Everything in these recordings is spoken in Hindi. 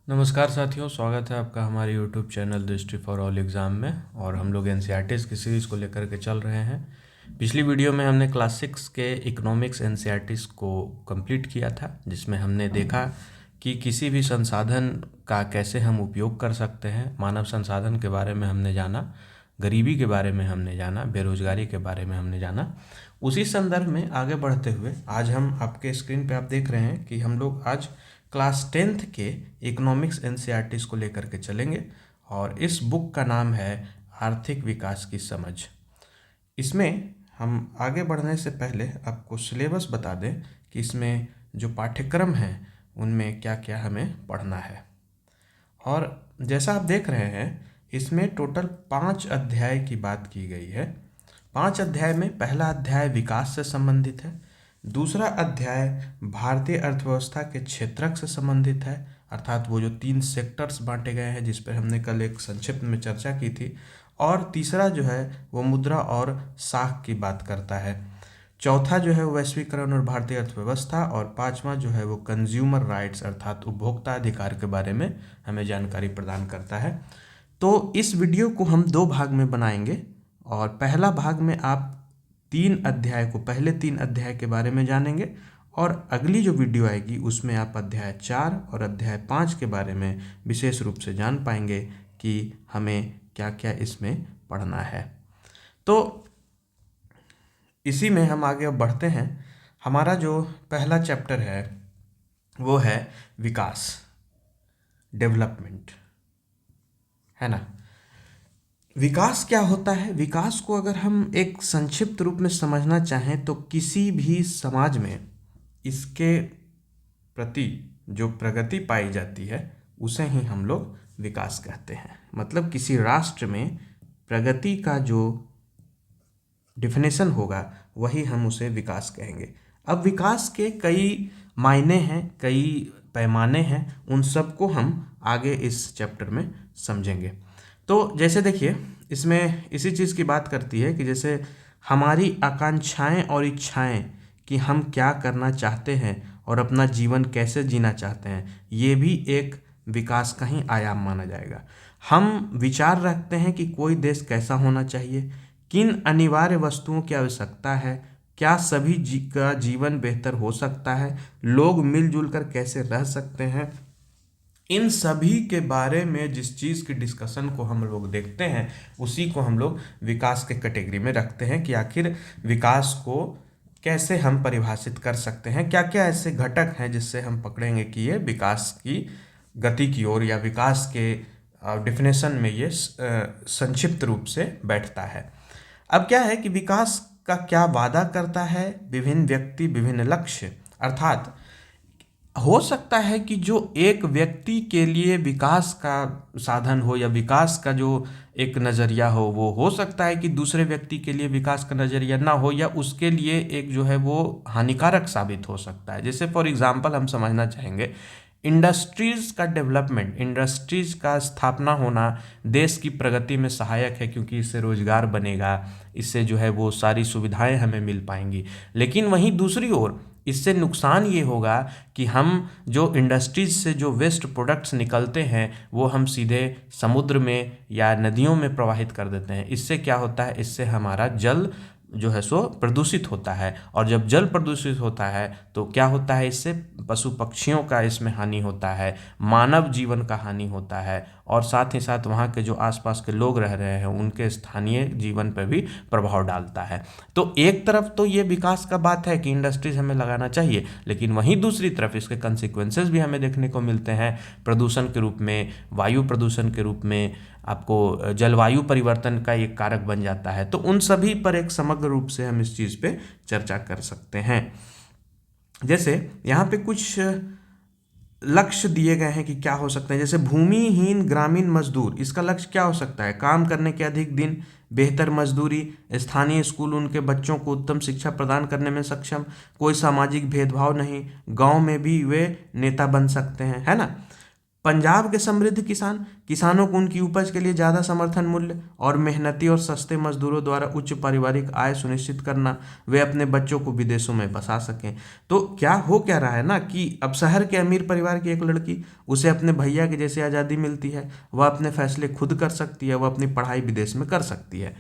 नमस्कार साथियों, स्वागत है आपका हमारे यूट्यूब चैनल दृष्टि फॉर ऑल एग्ज़ाम में। और हम लोग एनसीईआरटीज़ की सीरीज़ को लेकर के चल रहे हैं। पिछली वीडियो में हमने क्लास 6 के इकोनॉमिक्स एनसीईआरटीज़ को कंप्लीट किया था, जिसमें हमने देखा कि किसी भी संसाधन का कैसे हम उपयोग कर सकते हैं। मानव संसाधन के बारे में हमने जाना, गरीबी के बारे में हमने जाना, बेरोजगारी के बारे में हमने जाना। उसी संदर्भ में आगे बढ़ते हुए आज हम आपके स्क्रीन पे आप देख रहे हैं कि हम लोग आज क्लास 10th के इकोनॉमिक्स एनसीईआरटीज़ को लेकर के चलेंगे। और इस बुक का नाम है आर्थिक विकास की समझ। इसमें हम आगे बढ़ने से पहले आपको सिलेबस बता दें कि इसमें जो पाठ्यक्रम हैं उनमें क्या क्या हमें पढ़ना है। और जैसा आप देख रहे हैं, इसमें टोटल 5 अध्याय की बात की गई है। 5 अध्याय में पहला अध्याय विकास से संबंधित है, दूसरा अध्याय भारतीय अर्थव्यवस्था के क्षेत्रक से संबंधित है, अर्थात वो जो 3 सेक्टर्स बांटे गए हैं जिस पर हमने कल एक संक्षिप्त में चर्चा की थी, और तीसरा जो है वो मुद्रा और साख की बात करता है। चौथा जो है वो वैश्वीकरण और भारतीय अर्थव्यवस्था, और पांचवा जो है वो कंज्यूमर राइट्स अर्थात उपभोक्ता अधिकार के बारे में हमें जानकारी प्रदान करता है। तो इस वीडियो को हम 2 भाग में बनाएंगे, और पहला भाग में आप 3 अध्याय को, पहले 3 अध्याय के बारे में जानेंगे, और अगली जो वीडियो आएगी उसमें आप अध्याय 4 और अध्याय 5 के बारे में विशेष रूप से जान पाएंगे कि हमें क्या क्या इसमें पढ़ना है। तो इसी में हम आगे अब बढ़ते हैं। हमारा जो पहला चैप्टर है वो है विकास, डेवलपमेंट, है ना। विकास क्या होता है? विकास को अगर हम एक संक्षिप्त रूप में समझना चाहें तो किसी भी समाज में इसके प्रति जो प्रगति पाई जाती है उसे ही हम लोग विकास कहते हैं। मतलब किसी राष्ट्र में प्रगति का जो डिफिनेशन होगा वही हम उसे विकास कहेंगे। अब विकास के कई मायने हैं, कई पैमाने हैं, उन सबको हम आगे इस चैप्टर में समझेंगे। तो जैसे देखिए, इसमें इसी चीज़ की बात करती है कि जैसे हमारी आकांक्षाएं और इच्छाएं कि हम क्या करना चाहते हैं और अपना जीवन कैसे जीना चाहते हैं, ये भी एक विकास का ही आयाम माना जाएगा। हम विचार रखते हैं कि कोई देश कैसा होना चाहिए, किन अनिवार्य वस्तुओं की आवश्यकता है, क्या सभी का जीवन बेहतर हो सकता है, लोग मिलजुल कर कैसे रह सकते हैं। इन सभी के बारे में जिस चीज़ की डिस्कशन को हम लोग देखते हैं उसी को हम लोग विकास के कैटेगरी में रखते हैं कि आखिर विकास को कैसे हम परिभाषित कर सकते हैं, क्या क्या ऐसे घटक हैं जिससे हम पकड़ेंगे कि ये विकास की गति की ओर या विकास के डिफिनेशन में ये संक्षिप्त रूप से बैठता है। अब क्या है कि विकास का क्या वादा करता है, विभिन्न व्यक्ति विभिन्न लक्ष्य, अर्थात हो सकता है कि जो एक व्यक्ति के लिए विकास का साधन हो या विकास का जो एक नज़रिया हो, वो हो सकता है कि दूसरे व्यक्ति के लिए विकास का नज़रिया ना हो, या उसके लिए एक जो है वो हानिकारक साबित हो सकता है। जैसे फॉर एग्जांपल हम समझना चाहेंगे, इंडस्ट्रीज़ का डेवलपमेंट, इंडस्ट्रीज़ का स्थापना होना देश की प्रगति में सहायक है, क्योंकि इससे रोजगार बनेगा, इससे जो है वो सारी सुविधाएं हमें मिल पाएंगी। लेकिन वहीं दूसरी ओर इससे नुकसान ये होगा कि हम जो इंडस्ट्रीज से जो वेस्ट प्रोडक्ट्स निकलते हैं वो हम सीधे समुद्र में या नदियों में प्रवाहित कर देते हैं। इससे क्या होता है, इससे हमारा जल जो है सो प्रदूषित होता है, और जब जल प्रदूषित होता है तो क्या होता है, इससे पशु पक्षियों का इसमें हानि होता है, मानव जीवन का हानि होता है, और साथ ही साथ वहाँ के जो आसपास के लोग रह रहे हैं उनके स्थानीय जीवन पर भी प्रभाव डालता है। तो एक तरफ तो ये विकास का बात है कि इंडस्ट्रीज हमें लगाना चाहिए, लेकिन वहीं दूसरी तरफ इसके कंसिक्वेंसेस भी हमें देखने को मिलते हैं, प्रदूषण के रूप में, वायु प्रदूषण के रूप में, आपको जलवायु परिवर्तन का एक कारक बन जाता है। तो उन सभी पर एक समग्र रूप से हम इस चीज़ पे चर्चा कर सकते हैं। जैसे यहाँ पे कुछ लक्ष्य दिए गए हैं कि क्या हो सकते हैं। जैसे भूमिहीन ग्रामीण मजदूर, इसका लक्ष्य क्या हो सकता है, काम करने के अधिक दिन, बेहतर मजदूरी, स्थानीय स्कूल उनके बच्चों को उत्तम शिक्षा प्रदान करने में सक्षम, कोई सामाजिक भेदभाव नहीं, गांव में भी वे नेता बन सकते हैं, है ना। पंजाब के समृद्ध किसान, किसानों को उनकी उपज के लिए ज़्यादा समर्थन मूल्य और मेहनती और सस्ते मजदूरों द्वारा उच्च पारिवारिक आय सुनिश्चित करना, वे अपने बच्चों को विदेशों में बसा सकें। तो क्या रहा है ना कि अब शहर के अमीर परिवार की एक लड़की, उसे अपने भैया के जैसे आज़ादी मिलती है, वह अपने फैसले खुद कर सकती है, वह अपनी पढ़ाई विदेश में कर सकती है।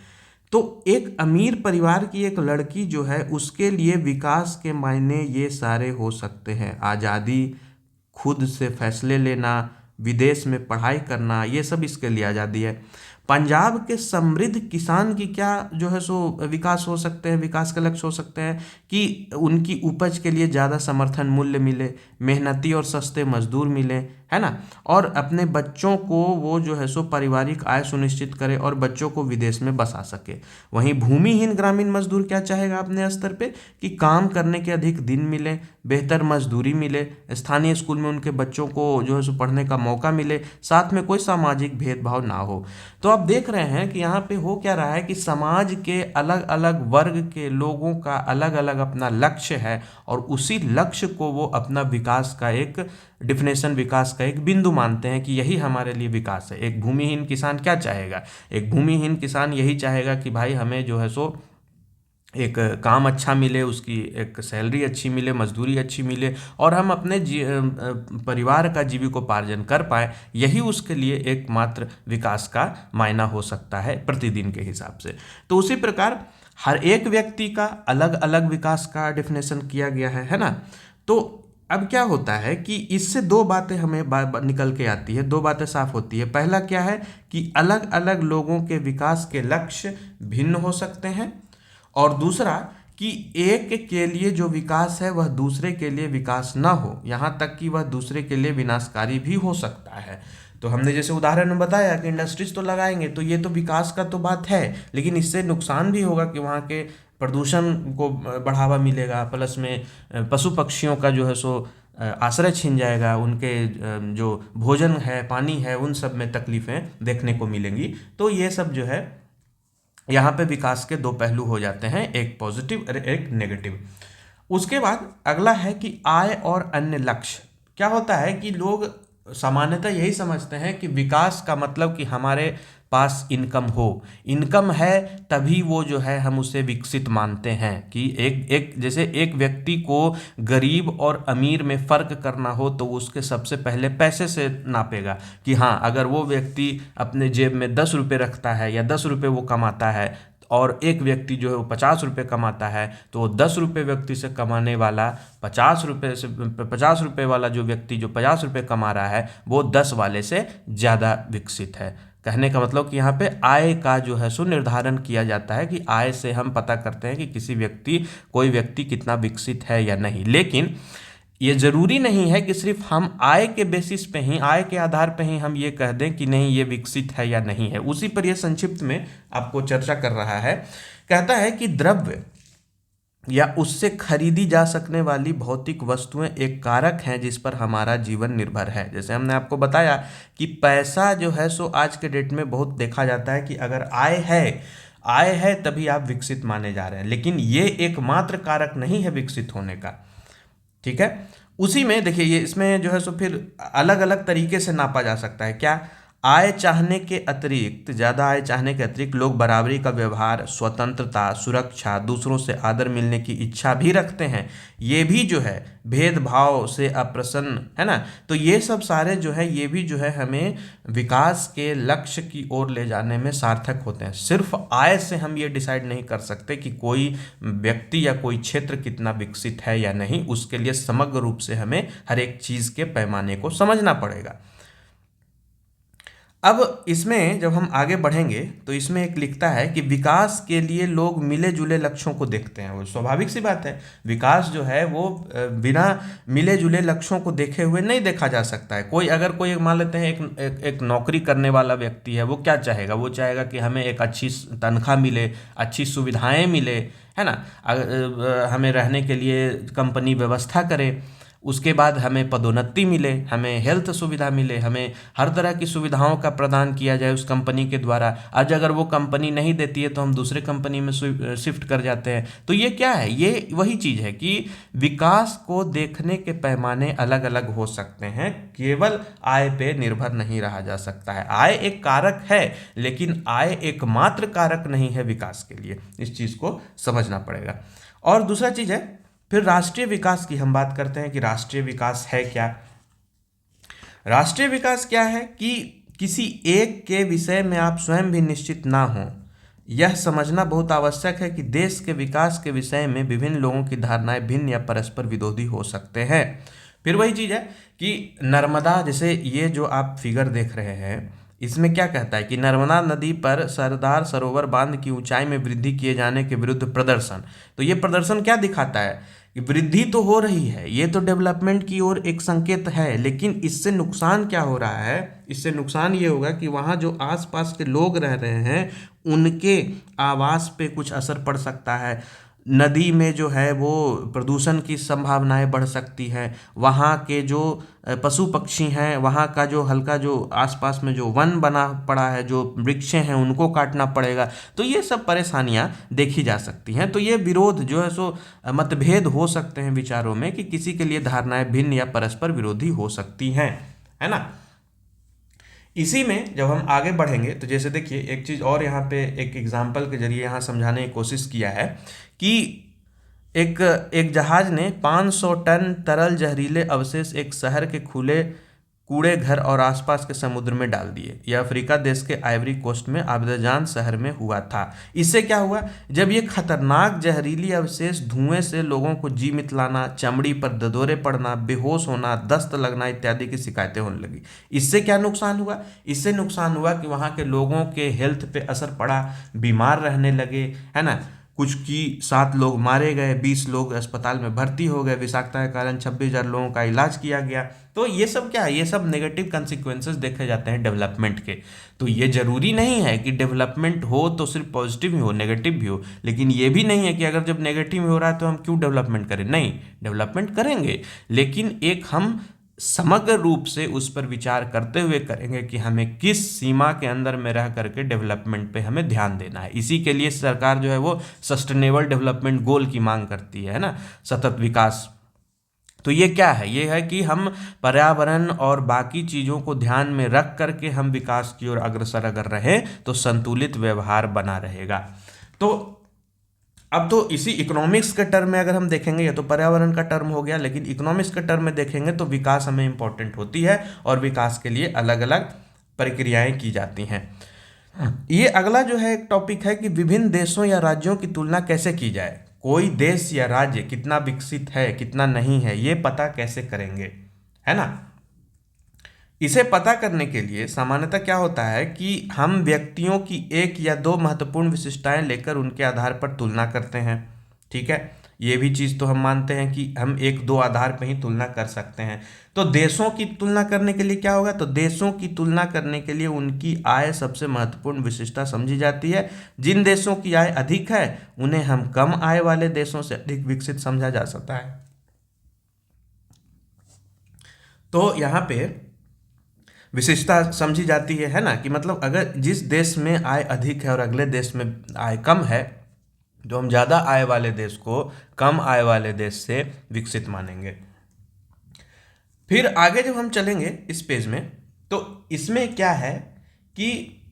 तो एक अमीर परिवार की एक लड़की जो है, उसके लिए विकास के मायने ये सारे हो सकते हैं: आज़ादी, खुद से फैसले लेना, विदेश में पढ़ाई करना, ये सब इसके लिए आज़ादी है। पंजाब के समृद्ध किसान की क्या जो है सो विकास हो सकते हैं, विकास के लक्ष्य हो सकते हैं कि उनकी उपज के लिए ज़्यादा समर्थन मूल्य मिले, मेहनती और सस्ते मजदूर मिले, है ना, और अपने बच्चों को वो जो है सो पारिवारिक आय सुनिश्चित करे और बच्चों को विदेश में बसा सके। वहीं भूमिहीन ग्रामीण मजदूर क्या चाहेगा अपने स्तर पे कि काम करने के अधिक दिन मिले, बेहतर मजदूरी मिले, स्थानीय स्कूल में उनके बच्चों को जो है सो पढ़ने का मौका मिले, साथ में कोई सामाजिक भेदभाव ना हो। तो आप देख रहे हैं कि यहाँ पे हो क्या रहा है कि समाज के अलग अलग वर्ग के लोगों का अलग अलग अपना लक्ष्य है, और उसी लक्ष्य को वो अपना विकास का एक डिफिनेशन, विकास का एक बिंदु मानते हैं कि यही हमारे लिए विकास है। एक भूमिहीन किसान क्या चाहेगा? एक भूमिहीन किसान यही चाहेगा कि भाई हमें जो है सो एक काम अच्छा मिले, उसकी एक सैलरी अच्छी मिले, मजदूरी अच्छी मिले, और हम अपने परिवार का जीविकोपार्जन कर पाए। यही उसके लिए एकमात्र विकास का मायना हो सकता है प्रतिदिन के हिसाब से। तो उसी प्रकार हर एक व्यक्ति का अलग अलग विकास का डेफिनेशन किया गया है ना। तो अब क्या होता है कि इससे दो बातें हमें निकल के आती है, दो बातें साफ होती है। पहला क्या है कि अलग अलग लोगों के विकास के लक्ष्य भिन्न हो सकते हैं, और दूसरा कि एक के लिए जो विकास है वह दूसरे के लिए विकास ना हो, यहाँ तक कि वह दूसरे के लिए विनाशकारी भी हो सकता है। तो हमने जैसे उदाहरण में बताया कि इंडस्ट्रीज तो लगाएंगे, तो ये तो विकास का तो बात है, लेकिन इससे नुकसान भी होगा कि वहाँ के प्रदूषण को बढ़ावा मिलेगा, प्लस में पशु पक्षियों का जो है सो आश्रय छिन जाएगा, उनके जो भोजन है, पानी है, उन सब में तकलीफें देखने को मिलेंगी। तो ये सब जो है यहाँ पे विकास के दो पहलू हो जाते हैं, एक पॉजिटिव और एक नेगेटिव। उसके बाद अगला है कि आय और अन्य लक्ष्य। क्या होता है कि लोग सामान्यतः यही समझते हैं कि विकास का मतलब कि हमारे पास इनकम हो, इनकम है तभी वो जो है हम उसे विकसित मानते हैं। कि एक जैसे एक व्यक्ति को गरीब और अमीर में फ़र्क करना हो तो उसके सबसे पहले पैसे से नापेगा कि हाँ, अगर वो व्यक्ति अपने जेब में 10 रुपये रखता है या 10 रुपये वो कमाता है, और एक व्यक्ति जो है वो 50 रुपये कमाता है, तो वो 10 रुपये व्यक्ति से कमाने वाला 50 रुपये वाला जो व्यक्ति जो 50 रुपये कमा रहा है वो 10 वाले से ज़्यादा विकसित है। कहने का मतलब कि यहाँ पे आय का जो है सो निर्धारण किया जाता है कि आय से हम पता करते हैं कि कोई व्यक्ति कितना विकसित है या नहीं। लेकिन ये जरूरी नहीं है कि सिर्फ हम आय के बेसिस पे ही, आय के आधार पे ही हम ये कह दें कि नहीं ये विकसित है या नहीं है। उसी पर ये संक्षिप्त में आपको चर्चा कर रहा है। कहता है कि द्रव्य या उससे खरीदी जा सकने वाली भौतिक वस्तुएं एक कारक हैं जिस पर हमारा जीवन निर्भर है। जैसे हमने आपको बताया कि पैसा जो है सो आज के डेट में बहुत देखा जाता है कि अगर आय है तभी आप विकसित माने जा रहे हैं, लेकिन ये एकमात्र कारक नहीं है विकसित होने का। ठीक है, उसी में देखिए ये इसमें जो है सो फिर अलग अलग तरीके से नापा जा सकता है। क्या? आय चाहने के अतिरिक्त, ज़्यादा आय चाहने के अतिरिक्त लोग बराबरी का व्यवहार, स्वतंत्रता, सुरक्षा, दूसरों से आदर मिलने की इच्छा भी रखते हैं। ये भी जो है भेदभाव से अप्रसन्न है ना। तो ये सब सारे जो है ये भी जो है हमें विकास के लक्ष्य की ओर ले जाने में सार्थक होते हैं। सिर्फ आय से हम ये डिसाइड नहीं कर सकते कि कोई व्यक्ति या कोई क्षेत्र कितना विकसित है या नहीं। उसके लिए समग्र रूप से हमें हर एक चीज़ के पैमाने को समझना पड़ेगा। अब इसमें जब हम आगे बढ़ेंगे तो इसमें एक लिखता है कि विकास के लिए लोग मिले जुले लक्ष्यों को देखते हैं। वो स्वाभाविक सी बात है, विकास जो है वो बिना मिले जुले लक्ष्यों को देखे हुए नहीं देखा जा सकता है। कोई मान लेते हैं एक नौकरी करने वाला व्यक्ति है, वो क्या चाहेगा? वो चाहेगा कि हमें एक अच्छी तनख्वाह मिले, अच्छी सुविधाएँ मिले, है ना, हमें रहने के लिए कंपनी व्यवस्था करे। उसके बाद हमें पदोन्नति मिले, हमें हेल्थ सुविधा मिले, हमें हर तरह की सुविधाओं का प्रदान किया जाए उस कंपनी के द्वारा। आज अगर वो कंपनी नहीं देती है तो हम दूसरे कंपनी में शिफ्ट कर जाते हैं। तो ये क्या है, ये वही चीज़ है कि विकास को देखने के पैमाने अलग अलग हो सकते हैं, केवल आय पे निर्भर नहीं रहा जा सकता है। आय एक कारक है, लेकिन आय एकमात्र कारक नहीं है विकास के लिए, इस चीज़ को समझना पड़ेगा। और दूसरा चीज़ है फिर राष्ट्रीय विकास की। हम बात करते हैं कि राष्ट्रीय विकास है क्या। राष्ट्रीय विकास क्या है कि किसी एक के विषय में आप स्वयं भी निश्चित ना हो, यह समझना बहुत आवश्यक है कि देश के विकास के विषय में विभिन्न लोगों की धारणाएं भिन्न या परस्पर विरोधी हो सकते हैं। फिर वही चीज़ है कि नर्मदा, जैसे ये जो आप फिगर देख रहे हैं, इसमें क्या कहता है कि नर्मदा नदी पर सरदार सरोवर बांध की ऊंचाई में वृद्धि किए जाने के विरुद्ध प्रदर्शन। तो ये प्रदर्शन क्या दिखाता है कि वृद्धि तो हो रही है, ये तो डेवलपमेंट की ओर एक संकेत है, लेकिन इससे नुकसान क्या हो रहा है, इससे नुकसान ये होगा कि वहाँ जो आसपास के लोग रह रहे हैं उनके आवास पे कुछ असर पड़ सकता है। नदी में जो है वो प्रदूषण की संभावनाएं बढ़ सकती हैं। वहाँ के जो पशु पक्षी हैं, वहाँ का जो हल्का जो आसपास में जो वन बना पड़ा है, जो वृक्षें हैं, उनको काटना पड़ेगा। तो ये सब परेशानियां देखी जा सकती हैं। तो ये विरोध जो है सो मतभेद हो सकते हैं विचारों में, कि किसी के लिए धारणाएं भिन्न या परस्पर विरोधी हो सकती हैं, है ना। इसी में जब हम आगे बढ़ेंगे तो जैसे देखिए एक चीज़ और यहाँ पे एक एग्जाम्पल के जरिए यहाँ समझाने की कोशिश किया है कि एक एक जहाज ने 500 टन तरल जहरीले अवशेष एक शहर के खुले कूड़े घर और आसपास के समुद्र में डाल दिए। यह अफ्रीका देश के आइवरी कोस्ट में अब्यजान शहर में हुआ था। इससे क्या हुआ, जब ये खतरनाक जहरीली अवशेष धुएं से लोगों को जी मितलाना, चमड़ी पर ददोरे पड़ना, बेहोश होना, दस्त लगना इत्यादि की शिकायतें होने लगी। इससे क्या नुकसान हुआ, इससे नुकसान हुआ कि वहाँ के लोगों के हेल्थ पे असर पड़ा, बीमार रहने लगे, है ना। कुछ की 7 लोग मारे गए, 20 लोग अस्पताल में भर्ती हो गए, विषाक्तता के कारण 26,000 लोगों का इलाज किया गया। तो ये सब क्या है, ये सब नेगेटिव कंसिक्वेंसेस देखे जाते हैं डेवलपमेंट के। तो ये जरूरी नहीं है कि डेवलपमेंट हो तो सिर्फ पॉजिटिव ही हो, नेगेटिव भी हो। लेकिन ये भी नहीं है कि अगर जब नेगेटिव हो रहा है तो हम क्यों डेवलपमेंट करें। नहीं, डेवलपमेंट करेंगे, लेकिन एक हम समग्र रूप से उस पर विचार करते हुए करेंगे कि हमें किस सीमा के अंदर में रह करके डेवलपमेंट पे हमें ध्यान देना है। इसी के लिए सरकार जो है वो सस्टेनेबल डेवलपमेंट गोल की मांग करती है ना, सतत विकास। तो ये क्या है, ये है कि हम पर्यावरण और बाकी चीज़ों को ध्यान में रख करके हम विकास की ओर अग्रसर अगर रहें तो संतुलित व्यवहार बना रहेगा। तो अब तो इसी इकोनॉमिक्स के टर्म में अगर हम देखेंगे, ये तो पर्यावरण का टर्म हो गया, लेकिन इकोनॉमिक्स के टर्म में देखेंगे तो विकास हमें इंपॉर्टेंट होती है और विकास के लिए अलग अलग प्रक्रियाएं की जाती हैं। ये अगला जो है एक टॉपिक है कि विभिन्न देशों या राज्यों की तुलना कैसे की जाए। कोई देश या राज्य कितना विकसित है कितना नहीं है, ये पता कैसे करेंगे, है ना। इसे पता करने के लिए सामान्यतः क्या होता है कि हम व्यक्तियों की एक या दो महत्वपूर्ण विशिष्टताएं लेकर उनके आधार पर तुलना करते हैं। ठीक है, ये भी चीज़ तो हम मानते हैं कि हम एक दो आधार पर ही तुलना कर सकते हैं। तो देशों की तुलना करने के लिए क्या होगा, तो देशों की तुलना करने के लिए उनकी आय सबसे महत्वपूर्ण विशिष्टता समझी जाती है। जिन देशों की आय अधिक है उन्हें हम कम आय वाले देशों से अधिक विकसित समझा जा सकता है। तो यहाँ पे विशेषता समझी जाती है ना, कि मतलब अगर जिस देश में आय अधिक है और अगले देश में आय कम है, तो हम ज़्यादा आय वाले देश को कम आय वाले देश से विकसित मानेंगे। फिर आगे जब हम चलेंगे इस पेज में, तो इसमें क्या है कि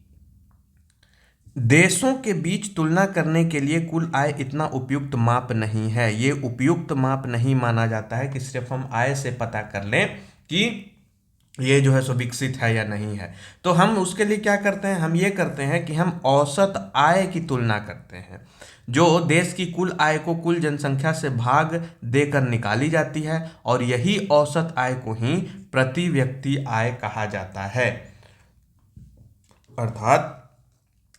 देशों के बीच तुलना करने के लिए कुल आय इतना उपयुक्त माप नहीं है। ये उपयुक्त माप नहीं माना जाता है कि सिर्फ हम आय से पता कर लें कि ये जो है सो विकसित है या नहीं है। तो हम उसके लिए क्या करते हैं, हम ये करते हैं कि हम औसत आय की तुलना करते हैं, जो देश की कुल आय को कुल जनसंख्या से भाग देकर निकाली जाती है, और यही औसत आय को ही प्रति व्यक्ति आय कहा जाता है। अर्थात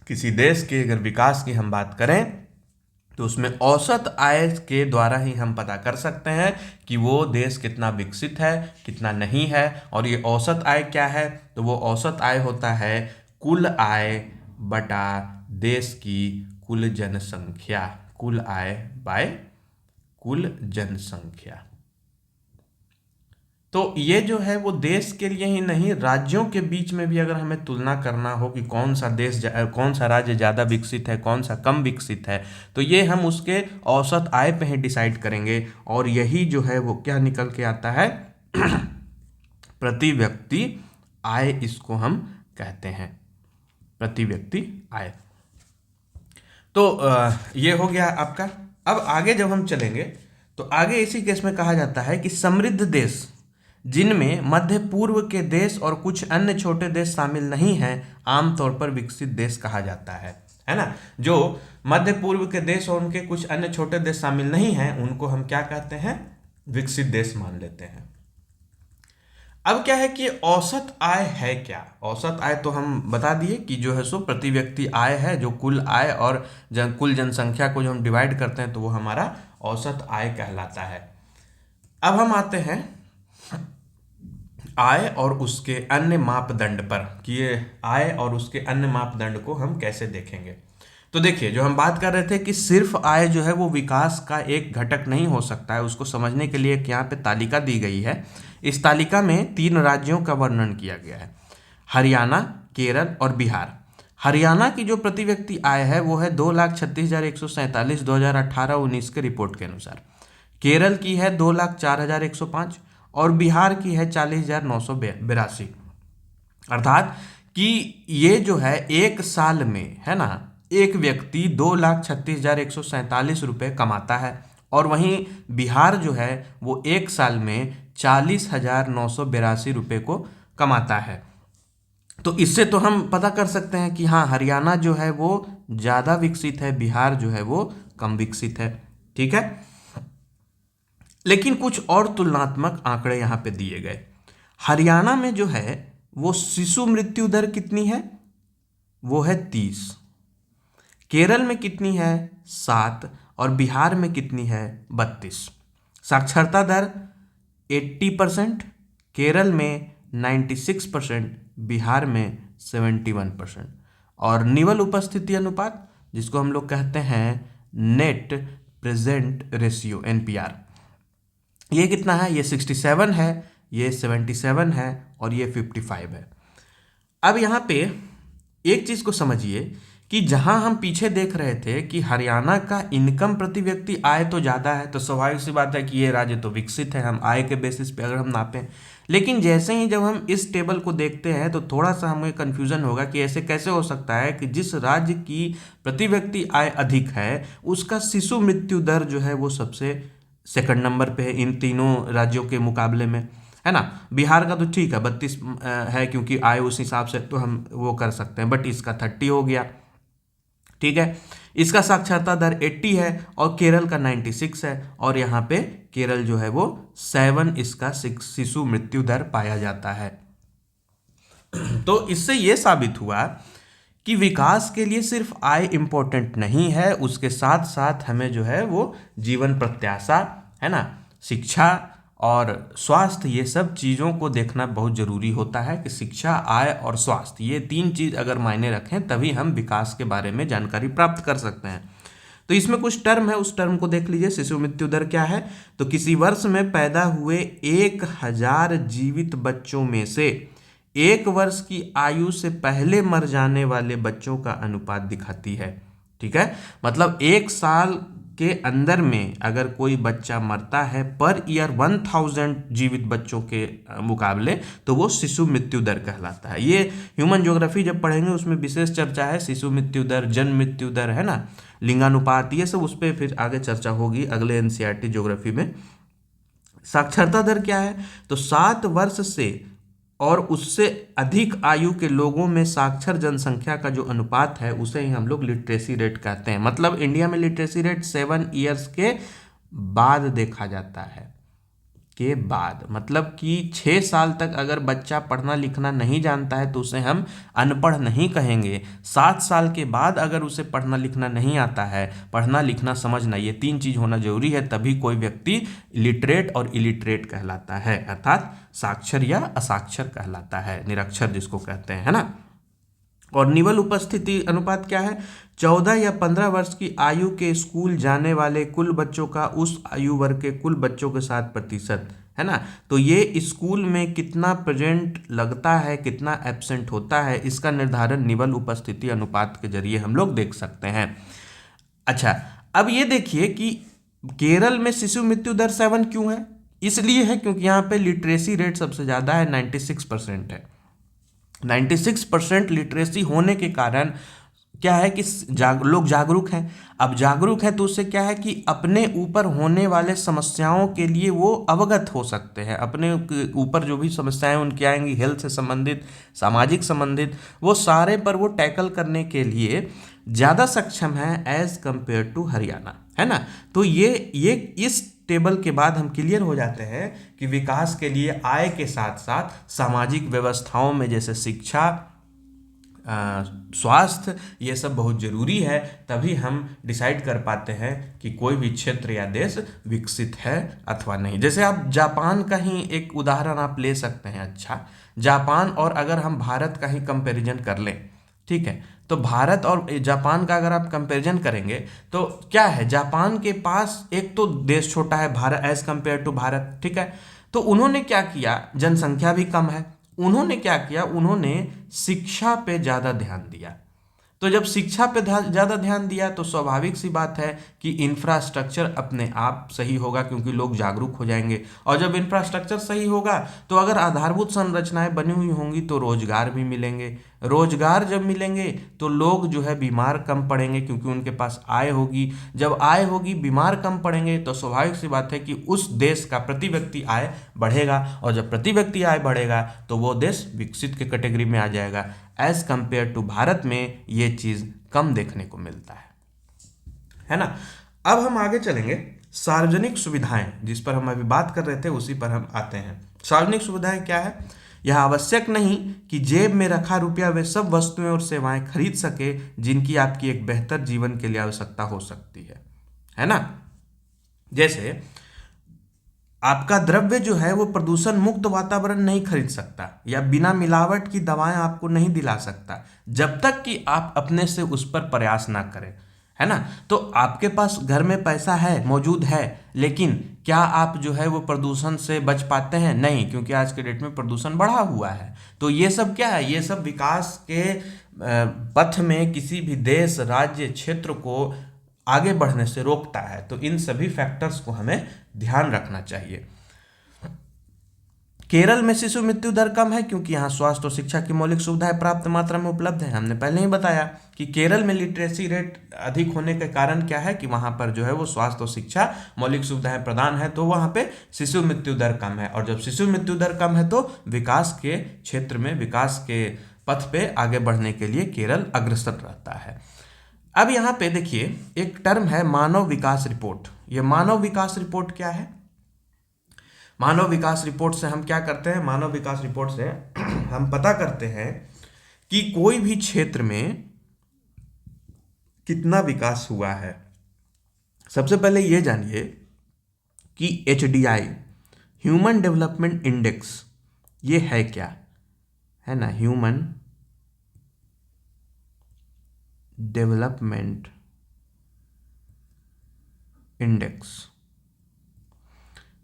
किसी देश के अगर विकास की हम बात करें तो उसमें औसत आय के द्वारा ही हम पता कर सकते हैं कि वो देश कितना विकसित है कितना नहीं है। और ये औसत आय क्या है, तो वो औसत आय होता है कुल आय बटा देश की कुल जनसंख्या, कुल आय बाय कुल जनसंख्या। तो ये जो है वो देश के लिए ही नहीं, राज्यों के बीच में भी अगर हमें तुलना करना हो कि कौन सा कौन सा राज्य ज़्यादा विकसित है, कौन सा कम विकसित है, तो ये हम उसके औसत आय पे ही डिसाइड करेंगे। और यही जो है वो क्या निकल के आता है प्रति व्यक्ति आय, इसको हम कहते हैं प्रति व्यक्ति आय। तो ये हो गया आपका। अब आगे जब हम चलेंगे तो आगे इसी केस में कहा जाता है कि समृद्ध देश, जिनमें मध्य पूर्व के देश और कुछ अन्य छोटे देश शामिल नहीं हैं, आमतौर पर विकसित देश कहा जाता है ना। जो मध्य पूर्व के देश और उनके कुछ अन्य छोटे देश शामिल नहीं हैं, उनको हम क्या कहते हैं, विकसित देश मान लेते हैं। अब क्या है कि औसत आय है क्या। औसत आय तो हम बता दिए कि जो है सो प्रति व्यक्ति आय है, जो कुल आय और कुल जनसंख्या को जो हम डिवाइड करते हैं तो वो हमारा औसत आय कहलाता है। अब हम आते हैं आय और उसके अन्य मापदंड पर कि ये आय और उसके अन्य मापदंड को हम कैसे देखेंगे। तो देखिए, जो हम बात कर रहे थे कि सिर्फ आय जो है वो विकास का एक घटक नहीं हो सकता है, उसको समझने के लिए एक यहाँ पे तालिका दी गई है। इस तालिका में 3 राज्यों का वर्णन किया गया है, हरियाणा, केरल और बिहार। हरियाणा की जो प्रति व्यक्ति आय है वो है 2,36,147 2018-19 के रिपोर्ट के अनुसार। केरल की है 2,04,105 और बिहार की है 40,982। अर्थात कि ये जो है एक साल में है ना, एक व्यक्ति 2,36,147 रुपये कमाता है, और वहीं बिहार जो है वो एक साल में 40,982 रुपये को कमाता है। तो इससे तो हम पता कर सकते हैं कि हाँ, हरियाणा जो है वो ज़्यादा विकसित है, बिहार जो है वो कम विकसित है। ठीक है, लेकिन कुछ और तुलनात्मक आंकड़े यहाँ पे दिए गए। हरियाणा में जो है वो शिशु मृत्यु दर कितनी है, वो है 30। केरल में कितनी है, 7, और बिहार में कितनी है, 32। साक्षरता दर 80%, केरल में 96%, बिहार में 71%। और निवल उपस्थिति अनुपात, जिसको हम लोग कहते हैं नेट प्रेजेंट रेशियो NPR, ये कितना है, ये 67 है, ये 77 है और ये 55 है। अब यहाँ पे एक चीज़ को समझिए कि जहाँ हम पीछे देख रहे थे कि हरियाणा का इनकम प्रति व्यक्ति आय तो ज़्यादा है, तो स्वाभाविक सी बात है कि ये राज्य तो विकसित है, हम आय के बेसिस पे अगर हम नापें। लेकिन जैसे ही जब हम इस टेबल को देखते हैं तो थोड़ा सा हमें कन्फ्यूज़न होगा कि ऐसे कैसे हो सकता है कि जिस राज्य की प्रति व्यक्ति आय अधिक है उसका शिशु मृत्यु दर जो है वो सबसे सेकंड नंबर पे है इन तीनों राज्यों के मुकाबले में, है ना। बिहार का तो ठीक है 32 है, क्योंकि आय उस हिसाब से तो हम वो कर सकते हैं, बट इसका 30 हो गया। ठीक है, इसका साक्षरता दर 80 है और केरल का 96 है, और यहाँ पे केरल जो है वो 7 इसका शिशु मृत्यु दर पाया जाता है। तो इससे ये साबित हुआ कि विकास के लिए सिर्फ आय इम्पोर्टेंट नहीं है, उसके साथ साथ हमें जो है वो जीवन प्रत्याशा, है ना, शिक्षा और स्वास्थ्य, ये सब चीज़ों को देखना बहुत ज़रूरी होता है कि शिक्षा, आय और स्वास्थ्य, ये 3 चीज़ अगर मायने रखें तभी हम विकास के बारे में जानकारी प्राप्त कर सकते हैं। तो इसमें कुछ टर्म है, उस टर्म को देख लीजिए। शिशु मृत्यु दर क्या है, तो किसी वर्ष में पैदा हुए 1,000 जीवित बच्चों में से 1 वर्ष की आयु से पहले मर जाने वाले बच्चों का अनुपात दिखाती है। ठीक है, मतलब 1 साल के अंदर में अगर कोई बच्चा मरता है पर ईयर 1000 जीवित बच्चों के मुकाबले, तो वो शिशु मृत्यु दर कहलाता है। ये ह्यूमन ज्योग्राफी जब पढ़ेंगे उसमें विशेष चर्चा है, शिशु मृत्यु दर, जन्म मृत्यु दर, है ना, लिंगानुपात, ये सब उस पर फिर आगे चर्चा होगी अगले NCERT ज्योग्राफी में। साक्षरता दर क्या है, तो 7 वर्ष से और उससे अधिक आयु के लोगों में साक्षर जनसंख्या का जो अनुपात है उसे ही हम लोग लिटरेसी रेट कहते हैं। मतलब इंडिया में लिटरेसी रेट 7 ईयर्स के बाद देखा जाता है, के बाद, मतलब कि 6 साल तक अगर बच्चा पढ़ना लिखना नहीं जानता है तो उसे हम अनपढ़ नहीं कहेंगे। 7 साल के बाद अगर उसे पढ़ना लिखना नहीं आता है, पढ़ना लिखना समझना, ये 3 चीज़ होना जरूरी है, तभी कोई व्यक्ति लिटरेट और इलिटरेट कहलाता है, अर्थात साक्षर या असाक्षर कहलाता है, निरक्षर जिसको कहते हैं, है ना। और निवल उपस्थिति अनुपात क्या है, 14 या 15 वर्ष की आयु के स्कूल जाने वाले कुल बच्चों का उस आयु वर्ग के कुल बच्चों के साथ प्रतिशत, है ना। तो ये स्कूल में कितना प्रेजेंट लगता है, कितना एब्सेंट होता है, इसका निर्धारण निवल उपस्थिति अनुपात के जरिए हम लोग देख सकते हैं। अच्छा, अब ये देखिए कि केरल में शिशु मृत्यु दर 7 क्यों है? इसलिए है क्योंकि यहाँ पे लिटरेसी रेट सबसे ज़्यादा है, 96% है। 96% लिटरेसी होने के कारण क्या है कि लोग जागरूक हैं। अब जागरूक है तो उससे क्या है कि अपने ऊपर होने वाले समस्याओं के लिए वो अवगत हो सकते हैं। अपने ऊपर जो भी समस्याएं उनकी आएंगी, हेल्थ से संबंधित, सामाजिक संबंधित, वो सारे पर वो टैकल करने के लिए ज़्यादा सक्षम है एज कंपेयर टू हरियाणा, है ना। तो ये इस टेबल के बाद हम क्लियर हो जाते हैं कि विकास के लिए आय के साथ साथ सामाजिक व्यवस्थाओं में जैसे शिक्षा, स्वास्थ्य, ये सब बहुत जरूरी है। तभी हम डिसाइड कर पाते हैं कि कोई भी क्षेत्र या देश विकसित है अथवा नहीं। जैसे आप जापान का ही एक उदाहरण आप ले सकते हैं। अच्छा, जापान और अगर हम भारत का ही कंपैरिजन कर लें, ठीक है, तो भारत और जापान का अगर आप कंपैरिजन करेंगे तो क्या है, जापान के पास एक तो देश छोटा है Bharat as compare to Bharat, ठीक है। तो उन्होंने क्या किया, जनसंख्या भी कम है, उन्होंने क्या किया, उन्होंने शिक्षा पे ज़्यादा ध्यान दिया। तो जब शिक्षा पे ज़्यादा ध्यान दिया तो स्वाभाविक सी बात है कि इंफ्रास्ट्रक्चर अपने आप सही होगा, क्योंकि लोग जागरूक हो जाएंगे। और जब इंफ्रास्ट्रक्चर सही होगा तो अगर आधारभूत संरचनाएं बनी हुई होंगी तो रोजगार भी मिलेंगे। रोजगार जब मिलेंगे तो लोग जो है बीमार कम पड़ेंगे, क्योंकि उनके पास आय होगी। जब आय होगी, बीमार कम पड़ेंगे, तो स्वाभाविक सी बात है कि उस देश का प्रति व्यक्ति आय बढ़ेगा। और जब प्रति व्यक्ति आय बढ़ेगा तो वो देश विकसित के कैटेगरी में आ जाएगा। एज कंपेयर टू भारत में ये चीज कम देखने को मिलता है ना। अब हम आगे चलेंगे, सार्वजनिक सुविधाएं, जिस पर हम अभी बात कर रहे थे उसी पर हम आते हैं। सार्वजनिक सुविधाएं क्या है? यह आवश्यक नहीं कि जेब में रखा रुपया वे सब वस्तुएं और सेवाएं खरीद सके जिनकी आपकी एक बेहतर जीवन के लिए आवश्यकता हो सकती है ना। जैसे आपका द्रव्य जो है वो प्रदूषण मुक्त वातावरण नहीं खरीद सकता, या बिना मिलावट की दवाएं आपको नहीं दिला सकता, जब तक कि आप अपने से उस पर प्रयास ना करें, है ना। तो आपके पास घर में पैसा है, मौजूद है, लेकिन क्या आप जो है वो प्रदूषण से बच पाते हैं? नहीं, क्योंकि आज के डेट में प्रदूषण बढ़ा हुआ है। तो ये सब क्या है, ये सब विकास के पथ में किसी भी देश, राज्य, क्षेत्र को आगे बढ़ने से रोकता है। तो इन सभी फैक्टर्स को हमें ध्यान रखना चाहिए। केरल में शिशु मृत्यु दर कम है क्योंकि यहाँ स्वास्थ्य और शिक्षा की मौलिक सुविधाएं पर्याप्त मात्रा में उपलब्ध है। हमने पहले ही बताया कि केरल में लिटरेसी रेट अधिक होने के कारण क्या है कि वहां पर जो है वो स्वास्थ्य और शिक्षा मौलिक सुविधाएं प्रदान है, तो वहां पे शिशु मृत्यु दर कम है। और जब शिशु मृत्यु दर कम है तो विकास के क्षेत्र में, विकास के पथ पे आगे बढ़ने के लिए केरल अग्रसर रहता है। अब यहाँ पे देखिए एक टर्म है मानव विकास रिपोर्ट। ये मानव विकास रिपोर्ट क्या है? मानव विकास रिपोर्ट से हम क्या करते हैं? मानव विकास रिपोर्ट से हम पता करते हैं कि कोई भी क्षेत्र में कितना विकास हुआ है। सबसे पहले ये जानिए कि HDI, ह्यूमन डेवलपमेंट इंडेक्स, ये है क्या, है ना, ह्यूमन डेवलपमेंट इंडेक्स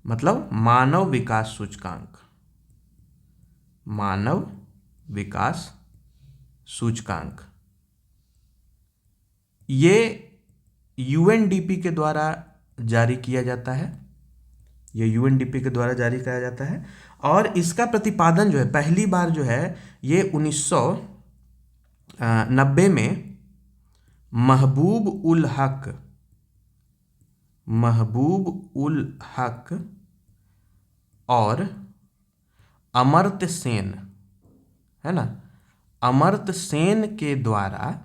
मतलब मानव विकास सूचकांक। मानव विकास सूचकांक ये UNDP के द्वारा जारी किया जाता है। ये UNDP के द्वारा जारी किया जाता है और इसका प्रतिपादन जो है पहली बार जो है ये 1990 में महबूब उल हक और अमर्त्य सेन, है ना, अमर्त्य सेन के द्वारा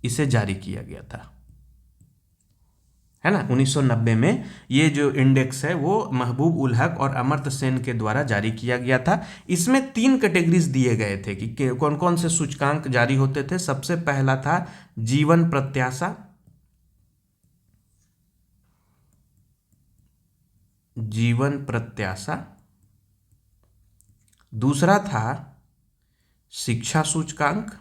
इसे जारी किया गया था, है ना। 1990 में ये जो इंडेक्स है वो महबूब उल हक और अमर्त्य सेन के द्वारा जारी किया गया था। इसमें 3 कैटेगरीज दिए गए थे कि कौन कौन से सूचकांक जारी होते थे। सबसे पहला था जीवन प्रत्याशा, जीवन प्रत्याशा। दूसरा था शिक्षा सूचकांक,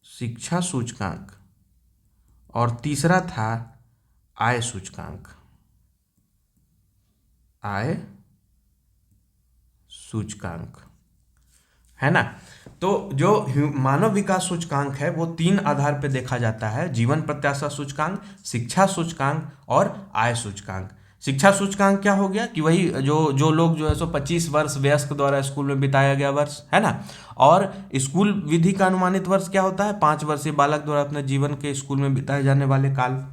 शिक्षा सूचकांक। और तीसरा था आय सूचकांक। आय सूचकांक, है ना। तो जो मानव विकास सूचकांक है वो 3 आधार पे देखा जाता है: जीवन प्रत्याशा सूचकांक, शिक्षा सूचकांक और आय सूचकांक। शिक्षा सूचकांक क्या हो गया कि वही जो लोग जो है सो 25 वर्ष वयस्क द्वारा स्कूल में बिताया गया वर्ष, है ना। और स्कूल विधि का अनुमानित वर्ष क्या होता है? 5 वर्षीय बालक द्वारा अपने जीवन के स्कूल में बिताए जाने वाले काल।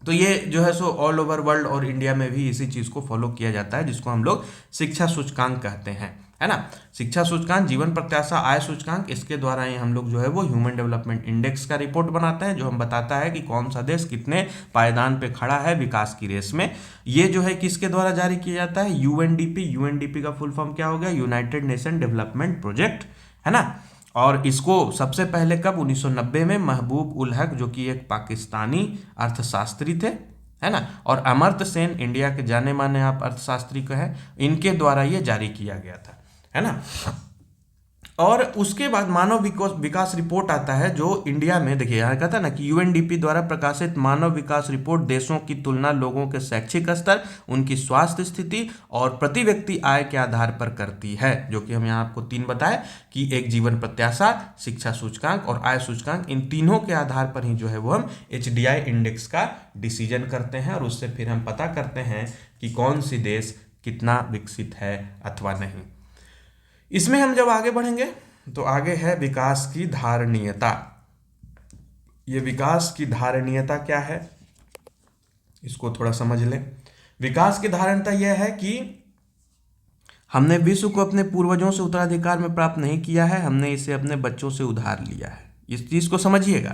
तो ये जो है सो ऑल ओवर वर्ल्ड और इंडिया में भी इसी चीज़ को फॉलो किया जाता है, जिसको हम लोग शिक्षा सूचकांक कहते हैं, है ना। शिक्षा सूचकांक, जीवन प्रत्याशा, आय सूचकांक, इसके द्वारा ही हम लोग जो है वो ह्यूमन डेवलपमेंट इंडेक्स का रिपोर्ट बनाते हैं, जो हम बताता है कि कौन सा देश कितने पायदान पे खड़ा है विकास की रेस में। ये जो है किसके द्वारा जारी किया जाता है? यूएनडीपी। यूएनडीपी का फुल फॉर्म क्या हो गया? यूनाइटेड नेशन डेवलपमेंट प्रोजेक्ट, है ना। और इसको सबसे पहले कब? 1990 में महबूब उल हक, जो कि एक पाकिस्तानी अर्थशास्त्री थे, है ना, और अमर्त्य सेन, इंडिया के जाने माने आप अर्थशास्त्री को है, इनके द्वारा ये जारी किया गया था, है ना। और उसके बाद मानव विकास रिपोर्ट आता है, जो इंडिया में, देखिए यहाँ कहता है ना कि यूएनडीपी द्वारा प्रकाशित मानव विकास रिपोर्ट देशों की तुलना लोगों के शैक्षिक स्तर, उनकी स्वास्थ्य स्थिति और प्रति व्यक्ति आय के आधार पर करती है, जो कि हम यहाँ आपको 3 बताए कि एक जीवन प्रत्याशा, शिक्षा सूचकांक और आय सूचकांक, इन तीनों के आधार पर ही जो है वो हम एचडीआई इंडेक्स का डिसीजन करते हैं, और उससे फिर हम पता करते हैं कि कौन सी देश कितना विकसित है अथवा नहीं। इसमें हम जब आगे बढ़ेंगे तो आगे है विकास की धारणीयता। ये विकास की धारणीयता क्या है, इसको थोड़ा समझ लें। विकास की धारणीयता यह है कि हमने विश्व को अपने पूर्वजों से उत्तराधिकार में प्राप्त नहीं किया है, हमने इसे अपने बच्चों से उधार लिया है। इस चीज को समझिएगा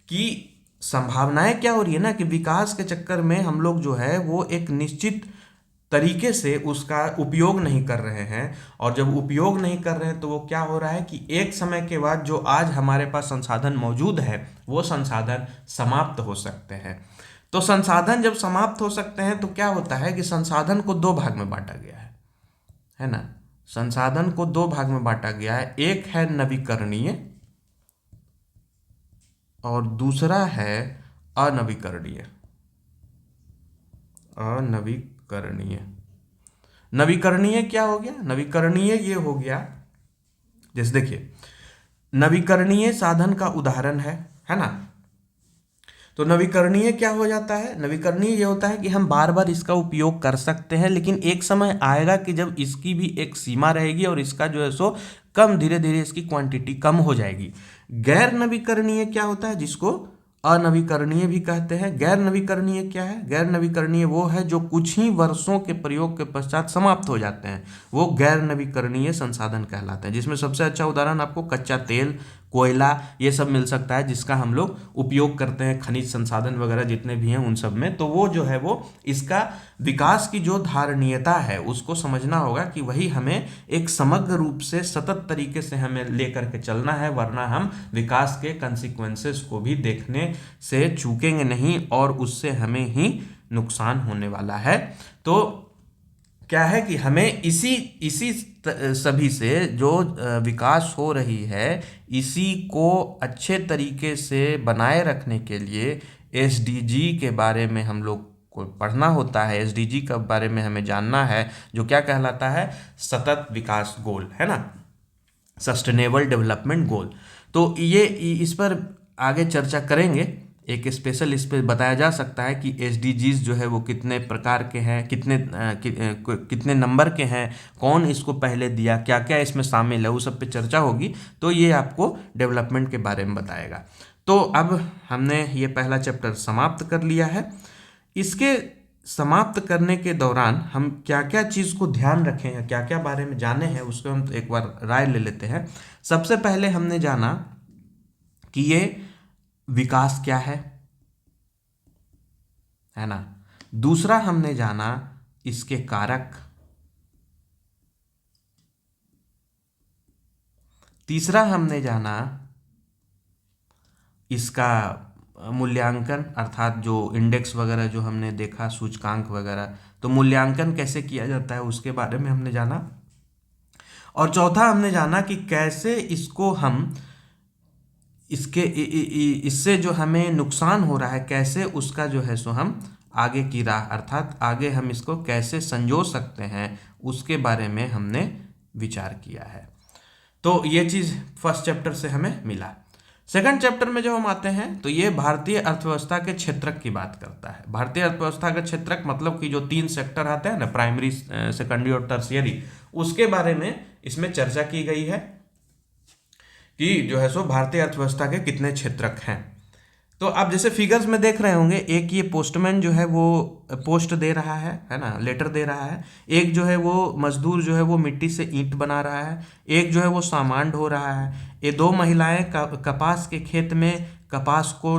कि संभावनाएं क्या हो रही है ना, कि विकास के चक्कर में हम लोग जो है वो एक निश्चित तरीके से उसका उपयोग नहीं कर रहे हैं, और जब उपयोग नहीं कर रहे हैं तो वो क्या हो रहा है कि एक समय के बाद जो आज हमारे पास संसाधन मौजूद है वो संसाधन समाप्त हो सकते हैं। तो संसाधन जब समाप्त हो सकते हैं तो क्या होता है कि संसाधन को 2 भाग में बांटा गया है ना। संसाधन को 2 भाग में बांटा गया है, एक है नवीकरणीय और दूसरा है अनवीकरणीय। नवीकरणीय क्या हो गया? नवीकरणीय ये हो गया, जैसे देखिए नवीकरणीय साधन का उदाहरण है ना। तो नवीकरणीय क्या हो जाता है? नवीकरणीय ये होता है कि हम बार बार इसका उपयोग कर सकते हैं, लेकिन एक समय आएगा कि जब इसकी भी एक सीमा रहेगी और इसका जो है सो कम, धीरे धीरे इसकी क्वांटिटी कम हो जाएगी। गैर नवीकरणीय क्या होता है? जिसको अनवीकरणीय भी कहते हैं। गैर नवीकरणीय क्या है? गैर नवीकरणीय वो है जो कुछ ही वर्षों के प्रयोग के पश्चात समाप्त हो जाते हैं, वो गैर नवीकरणीय संसाधन कहलाते हैं, जिसमें सबसे अच्छा उदाहरण आपको कच्चा तेल, कोयला, ये सब मिल सकता है, जिसका हम लोग उपयोग करते हैं, खनिज संसाधन वगैरह जितने भी हैं उन सब में। तो वो जो है वो इसका विकास की जो धारणीयता है उसको समझना होगा कि वही हमें एक समग्र रूप से सतत तरीके से हमें लेकर के चलना है, वरना हम विकास के कंसिक्वेंसेस को भी देखने से चूकेंगे नहीं और उससे हमें ही नुकसान होने वाला है। तो क्या है कि हमें इसी सभी से जो विकास हो रही है, इसी को अच्छे तरीके से बनाए रखने के लिए एसडीजी के बारे में हम लोग को पढ़ना होता है। एसडीजी के बारे में हमें जानना है, जो क्या कहलाता है? सतत विकास गोल, है ना, सस्टेनेबल डेवलपमेंट गोल। तो ये इस पर आगे चर्चा करेंगे, एक स्पेशल इस पे बताया जा सकता है कि एसडीजीज जो है वो कितने प्रकार के हैं, कितने नंबर के हैं, कौन इसको पहले दिया, क्या क्या इसमें शामिल है, वो सब पे चर्चा होगी। तो ये आपको डेवलपमेंट के बारे में बताएगा। तो अब हमने ये पहला चैप्टर समाप्त कर लिया है। इसके समाप्त करने के दौरान हम क्या क्या चीज़ को ध्यान रखें हैं, क्या क्या बारे में जाने हैं, उसको हम एक बार राय ले लेते हैं। सबसे पहले हमने जाना कि ये विकास क्या है ना। दूसरा हमने जाना इसके कारक। तीसरा हमने जाना इसका मूल्यांकन, अर्थात जो इंडेक्स वगैरह जो हमने देखा, सूचकांक वगैरह, तो मूल्यांकन कैसे किया जाता है उसके बारे में हमने जाना। और चौथा हमने जाना कि कैसे इसको हम इससे जो हमें नुकसान हो रहा है, कैसे उसका जो है सो हम आगे की राह अर्थात आगे हम इसको कैसे संजो सकते हैं उसके बारे में हमने विचार किया है। तो ये चीज़ फर्स्ट चैप्टर से हमें मिला। सेकंड चैप्टर में जब हम आते हैं तो ये भारतीय अर्थव्यवस्था के क्षेत्रक की बात करता है। भारतीय अर्थव्यवस्था का क्षेत्रक मतलब कि जो 3 सेक्टर आते हैं ना, प्राइमरी, सेकेंडरी और टर्शियरी, उसके बारे में इसमें चर्चा की गई है कि जो है सो भारतीय अर्थव्यवस्था के कितने क्षेत्रक हैं। तो आप जैसे फिगर्स में देख रहे होंगे, एक ये पोस्टमैन जो है वो पोस्ट दे रहा है ना, लेटर दे रहा है। एक जो है वो मजदूर जो है वो मिट्टी से ईंट बना रहा है। एक जो है वो सामान ढो रहा है। ये 2 महिलाएं कपास के खेत में कपास को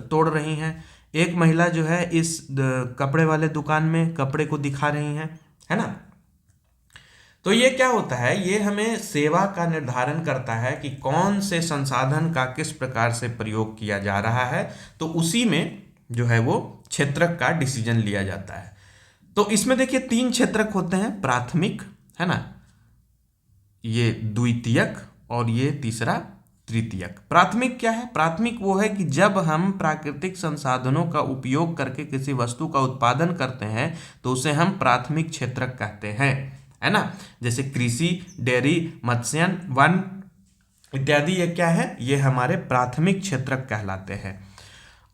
तोड़ रही हैं। एक महिला जो है इस कपड़े वाले दुकान में कपड़े को दिखा रही हैं, है ना। तो ये क्या होता है, ये हमें सेवा का निर्धारण करता है कि कौन से संसाधन का किस प्रकार से प्रयोग किया जा रहा है। तो उसी में जो है वो क्षेत्रक का डिसीजन लिया जाता है। तो इसमें देखिए 3 क्षेत्रक होते हैं, प्राथमिक, है ना, ये द्वितीयक और ये तीसरा तृतीयक। प्राथमिक क्या है? प्राथमिक वो है कि जब हम प्राकृतिक संसाधनों का उपयोग करके किसी वस्तु का उत्पादन करते हैं तो उसे हम प्राथमिक क्षेत्रक कहते हैं, है ना। जैसे कृषि, डेयरी, मत्स्यन, वन इत्यादि, ये क्या है, ये हमारे प्राथमिक क्षेत्रक कहलाते हैं।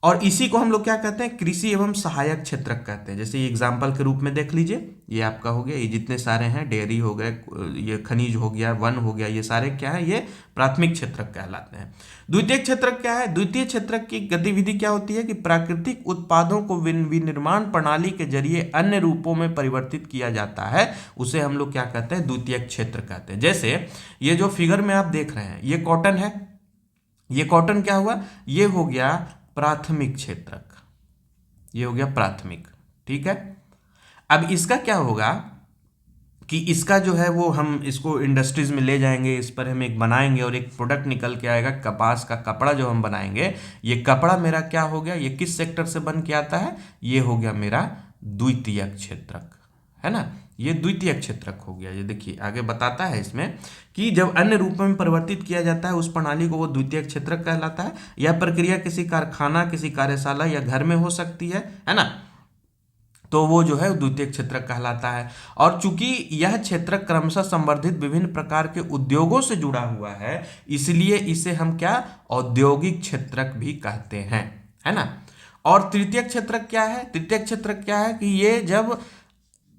और इसी को हम लोग क्या कहते हैं, कृषि एवं सहायक क्षेत्रक कहते हैं। जैसे ये एग्जाम्पल के रूप में देख लीजिए, ये आपका हो गया, ये जितने सारे हैं, डेयरी हो गए, ये खनिज हो गया, वन हो गया, ये सारे क्या है, ये प्राथमिक क्षेत्रक कहलाते हैं। द्वितीय क्षेत्रक क्या है? द्वितीय क्षेत्रक की गतिविधि क्या होती है कि प्राकृतिक उत्पादों को विनिर्माण प्रणाली के जरिए अन्य रूपों में परिवर्तित किया जाता है, उसे हम लोग क्या कहते हैं, द्वितीय क्षेत्र कहते हैं। जैसे ये जो फिगर में आप देख रहे हैं, ये कॉटन है, ये कॉटन क्या हुआ, ये हो गया प्राथमिक क्षेत्रक, ये हो गया प्राथमिक, ठीक है। अब इसका क्या होगा कि इसका जो है वो हम इसको इंडस्ट्रीज में ले जाएंगे, इस पर हम एक बनाएंगे और एक प्रोडक्ट निकल के आएगा, कपास का कपड़ा जो हम बनाएंगे। ये कपड़ा मेरा क्या हो गया, ये किस सेक्टर से बन के आता है, ये हो गया मेरा द्वितीयक क्षेत्रक, है ना, ये द्वितीयक क्षेत्रक हो गया। ये देखिए आगे बताता है इसमें कि जब अन्य रूपों में परिवर्तित किया जाता है उस प्रणाली को वो द्वितीयक क्षेत्रक कहलाता है। यह प्रक्रिया किसी कारखाना, किसी कार्यशाला या घर में हो सकती है ना, तो वो जो है द्वितीयक क्षेत्रक कहलाता है। और चूंकि यह क्षेत्रक क्रमशः संवर्धित विभिन्न प्रकार के उद्योगों से जुड़ा हुआ है, इसलिए इसे हम क्या, औद्योगिक क्षेत्रक भी कहते हैं, है ना। और तृतीयक क्षेत्रक क्या है? तृतीयक क्षेत्रक क्या है कि ये जब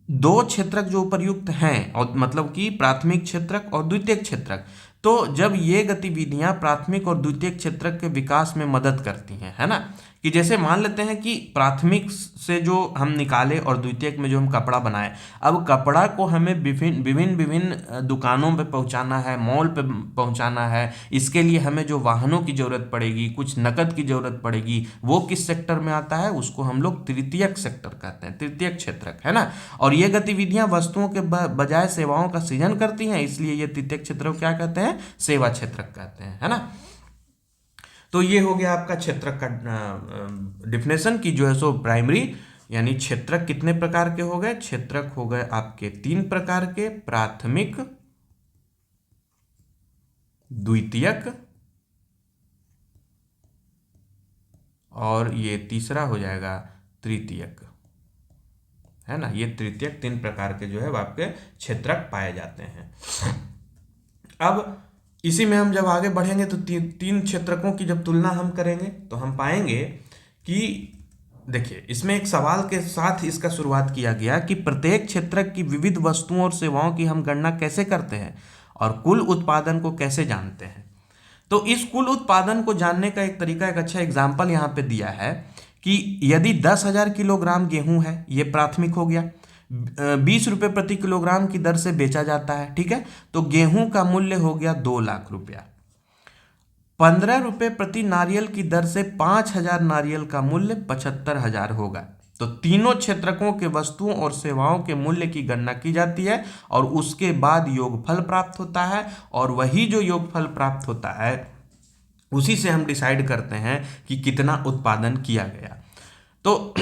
2 क्षेत्रक जो उपर्युक्त हैं, और मतलब कि प्राथमिक क्षेत्रक और द्वितीयक क्षेत्रक, तो जब ये गतिविधियां प्राथमिक और द्वितीयक क्षेत्रक के विकास में मदद करती हैं, है ना, कि जैसे मान लेते हैं कि प्राथमिक से जो हम निकाले और द्वितीयक में जो हम कपड़ा बनाए, अब कपड़ा को हमें विभिन्न दुकानों पे पहुंचाना है, मॉल पे पहुंचाना है, इसके लिए हमें जो वाहनों की जरूरत पड़ेगी, कुछ नकद की जरूरत पड़ेगी, वो किस सेक्टर में आता है, उसको हम लोग तृतीयक सेक्टर कहते हैं, तृतीयक क्षेत्रक, है ना। और ये गतिविधियां वस्तुओं के बजाय सेवाओं का सृजन करती हैं, इसलिए ये तृतीयक क्षेत्र को क्या कहते हैं, सेवा क्षेत्रक कहते हैं, है ना। तो ये हो गया आपका क्षेत्रक का डिफिनेशन की जो है सो प्राइमरी, यानी क्षेत्रक कितने प्रकार के हो गए, क्षेत्रक हो गए आपके 3 प्रकार के, प्राथमिक, द्वितीयक और ये तीसरा हो जाएगा तृतीयक, है ना। ये तृतीयक 3 प्रकार के जो है आपके क्षेत्रक पाए जाते हैं। अब इसी में हम जब आगे बढ़ेंगे तो 3 क्षेत्रकों की जब तुलना हम करेंगे तो हम पाएंगे कि देखिए इसमें एक सवाल के साथ इसका शुरुआत किया गया कि प्रत्येक क्षेत्रक की विविध वस्तुओं और सेवाओं की हम गणना कैसे करते हैं और कुल उत्पादन को कैसे जानते हैं। तो इस कुल उत्पादन को जानने का एक तरीका, एक अच्छा एग्जाम्पल यहाँ पे दिया है कि यदि 10,000 किलोग्राम गेहूं है, ये प्राथमिक हो गया, 20 रुपये प्रति किलोग्राम की दर से बेचा जाता है, ठीक है, तो गेहूं का मूल्य हो गया 2 लाख रुपया। 15 रुपये प्रति नारियल की दर से 5,000 नारियल का मूल्य 75,000 होगा। तो तीनों क्षेत्रकों के वस्तुओं और सेवाओं के मूल्य की गणना की जाती है और उसके बाद योगफल प्राप्त होता है, और वही जो योगफल प्राप्त होता है उसी से हम डिसाइड करते हैं कि कितना उत्पादन किया गया। तो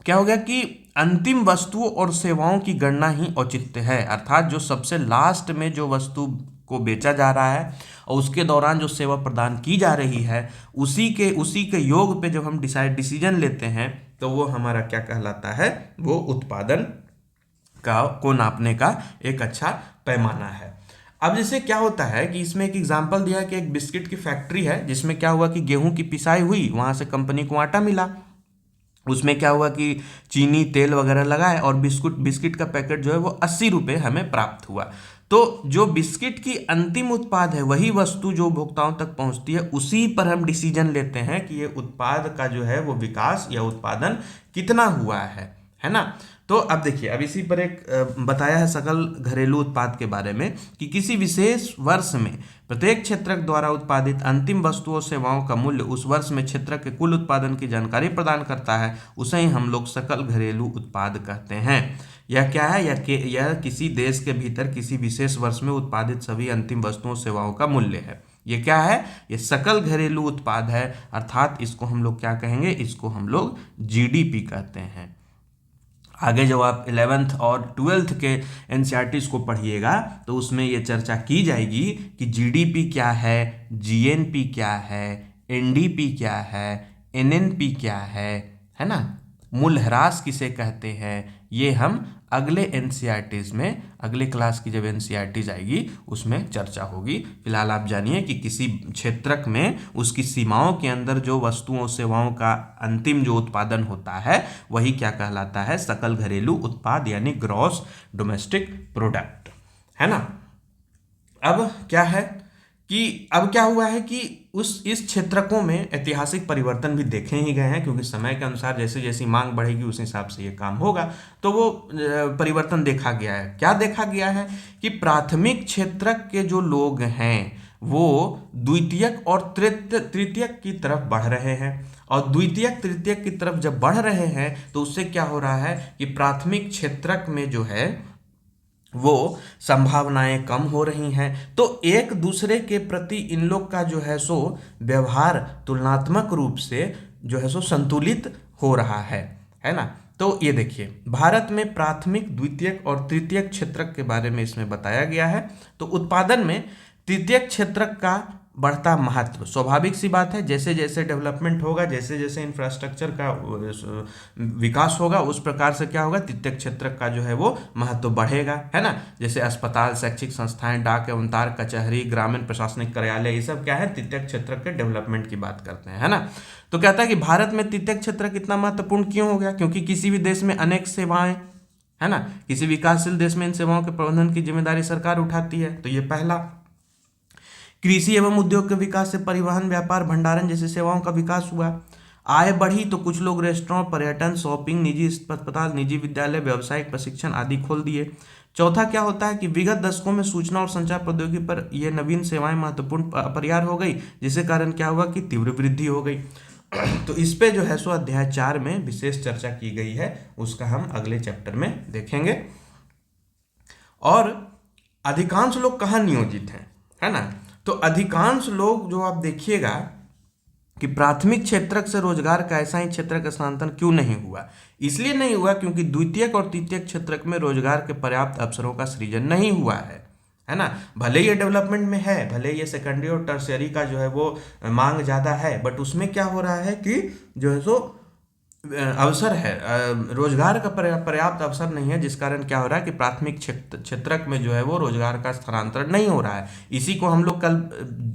क्या हो गया कि अंतिम वस्तुओं और सेवाओं की गणना ही औचित्य है, अर्थात जो सबसे लास्ट में जो वस्तु को बेचा जा रहा है और उसके दौरान जो सेवा प्रदान की जा रही है, उसी के योग पे जब हम डिसीजन लेते हैं तो वो हमारा क्या कहलाता है, वो उत्पादन को नापने का एक अच्छा पैमाना है। अब जैसे क्या होता है कि इसमें एक एग्जांपल दिया है कि एक बिस्किट की फैक्ट्री है जिसमें क्या हुआ कि गेहूं की पिसाई हुई, वहां से कंपनी को आटा मिला, उसमें क्या हुआ कि चीनी तेल वगैरह लगाए और बिस्किट का पैकेट जो है वो 80 रुपये हमें प्राप्त हुआ। तो जो बिस्किट की अंतिम उत्पाद है वही वस्तु जो उपभोक्ताओं तक पहुंचती है, उसी पर हम डिसीजन लेते हैं कि ये उत्पाद का जो है वो विकास या उत्पादन कितना हुआ है ना। तो अब देखिए, अब इसी पर एक बताया है सकल घरेलू उत्पाद के बारे में कि किसी विशेष वर्ष में प्रत्येक क्षेत्रक द्वारा उत्पादित अंतिम वस्तुओं सेवाओं का मूल्य उस वर्ष में क्षेत्र के कुल उत्पादन की जानकारी प्रदान करता है, उसे ही हम लोग सकल घरेलू उत्पाद कहते हैं। यह क्या है, यह किसी देश के भीतर किसी विशेष वर्ष में उत्पादित सभी अंतिम वस्तुओं सेवाओं का मूल्य है। ये क्या है, ये सकल घरेलू उत्पाद है, अर्थात इसको हम लोग क्या कहेंगे, इसको हम लोग जीडीपी कहते हैं। आगे जब आप 11th और 12th के एनसीईआरटीज को पढ़िएगा तो उसमें ये चर्चा की जाएगी कि जीडीपी क्या है, जीएनपी क्या है, एनडीपी क्या है, एनएनपी क्या है ना, मूल्यह्रास किसे कहते हैं, ये हम अगले एनसीईआरटीज में, अगले क्लास की जब एनसीईआरटीज आएगी उसमें चर्चा होगी। फिलहाल आप जानिए कि किसी क्षेत्रक में उसकी सीमाओं के अंदर जो वस्तुओं सेवाओं का अंतिम जो उत्पादन होता है वही क्या कहलाता है, सकल घरेलू उत्पाद यानी ग्रॉस डोमेस्टिक प्रोडक्ट, है ना। अब क्या है कि अब क्या हुआ है कि इस क्षेत्रकों में ऐतिहासिक परिवर्तन भी देखे ही गए हैं, क्योंकि समय के अनुसार जैसे जैसी मांग बढ़ेगी उस हिसाब से ये काम होगा। तो वो परिवर्तन देखा गया है। क्या देखा गया है कि प्राथमिक क्षेत्रक के जो लोग हैं वो द्वितीयक और तृतीयक की तरफ बढ़ रहे हैं, और द्वितीयक तृतीयक की तरफ जब बढ़ रहे हैं तो उससे क्या हो रहा है कि प्राथमिक क्षेत्रक में जो है वो संभावनाएं कम हो रही हैं। तो एक दूसरे के प्रति इन लोग का जो है सो व्यवहार तुलनात्मक रूप से जो है सो संतुलित हो रहा है ना। तो ये देखिए, भारत में प्राथमिक, द्वितीयक और तृतीयक क्षेत्रक के बारे में इसमें बताया गया है। तो उत्पादन में तृतीयक क्षेत्रक का बढ़ता महत्व, स्वाभाविक सी बात है, जैसे जैसे डेवलपमेंट होगा, जैसे जैसे इंफ्रास्ट्रक्चर का विकास होगा उस प्रकार से क्या होगा, तृतीयक क्षेत्र का जो है वो महत्व बढ़ेगा, है ना। जैसे अस्पताल, शैक्षिक संस्थाएं, डाक एवं तार कचहरी, ग्रामीण प्रशासनिक कार्यालय, ये सब क्या है, तृतीयक क्षेत्र के डेवलपमेंट की बात करते हैं, है ना। तो कहता है कि भारत में तृतीयक क्षेत्र कितना महत्वपूर्ण क्यों हो गया, क्योंकि किसी भी देश में अनेक सेवाएं, है ना, किसी विकासशील देश में इन सेवाओं के प्रबंधन की जिम्मेदारी सरकार उठाती है। तो ये पहला। कृषि एवं उद्योग के विकास से परिवहन, व्यापार, भंडारण जैसी सेवाओं का विकास हुआ। आय बढ़ी तो कुछ लोग रेस्टोरेंट, पर्यटन, शॉपिंग, निजी अस्पताल, निजी विद्यालय, व्यावसायिक प्रशिक्षण आदि खोल दिए। चौथा क्या होता है कि विगत दशकों में सूचना और संचार प्रौद्योगिकी पर ये नवीन सेवाएं महत्वपूर्ण अपरिहार्य हो गई, जिसके कारण क्या हुआ कि तीव्र वृद्धि हो गई। तो इस पे जो है सो अध्याय 4 में विशेष चर्चा की गई है, उसका हम अगले चैप्टर में देखेंगे। और अधिकांश लोग कहाँ नियोजित हैं, है ना। तो अधिकांश लोग जो आप देखिएगा कि प्राथमिक क्षेत्रक से रोजगार का ऐसा ही क्षेत्रक स्थानांतरण क्यों नहीं हुआ, इसलिए नहीं हुआ क्योंकि द्वितीयक और तृतीयक क्षेत्रक में रोजगार के पर्याप्त अवसरों का सृजन नहीं हुआ है ना। भले ये डेवलपमेंट में है, भले ये सेकेंडरी और टर्शियरी का जो है वो मांग ज़्यादा है, बट उसमें क्या हो रहा है कि जो है सो अवसर है, रोजगार का पर्याप्त अवसर नहीं है, जिस कारण क्या हो रहा है कि प्राथमिक क्षेत्रक में जो है वो रोजगार का स्थानांतरण नहीं हो रहा है। इसी को हम लोग कल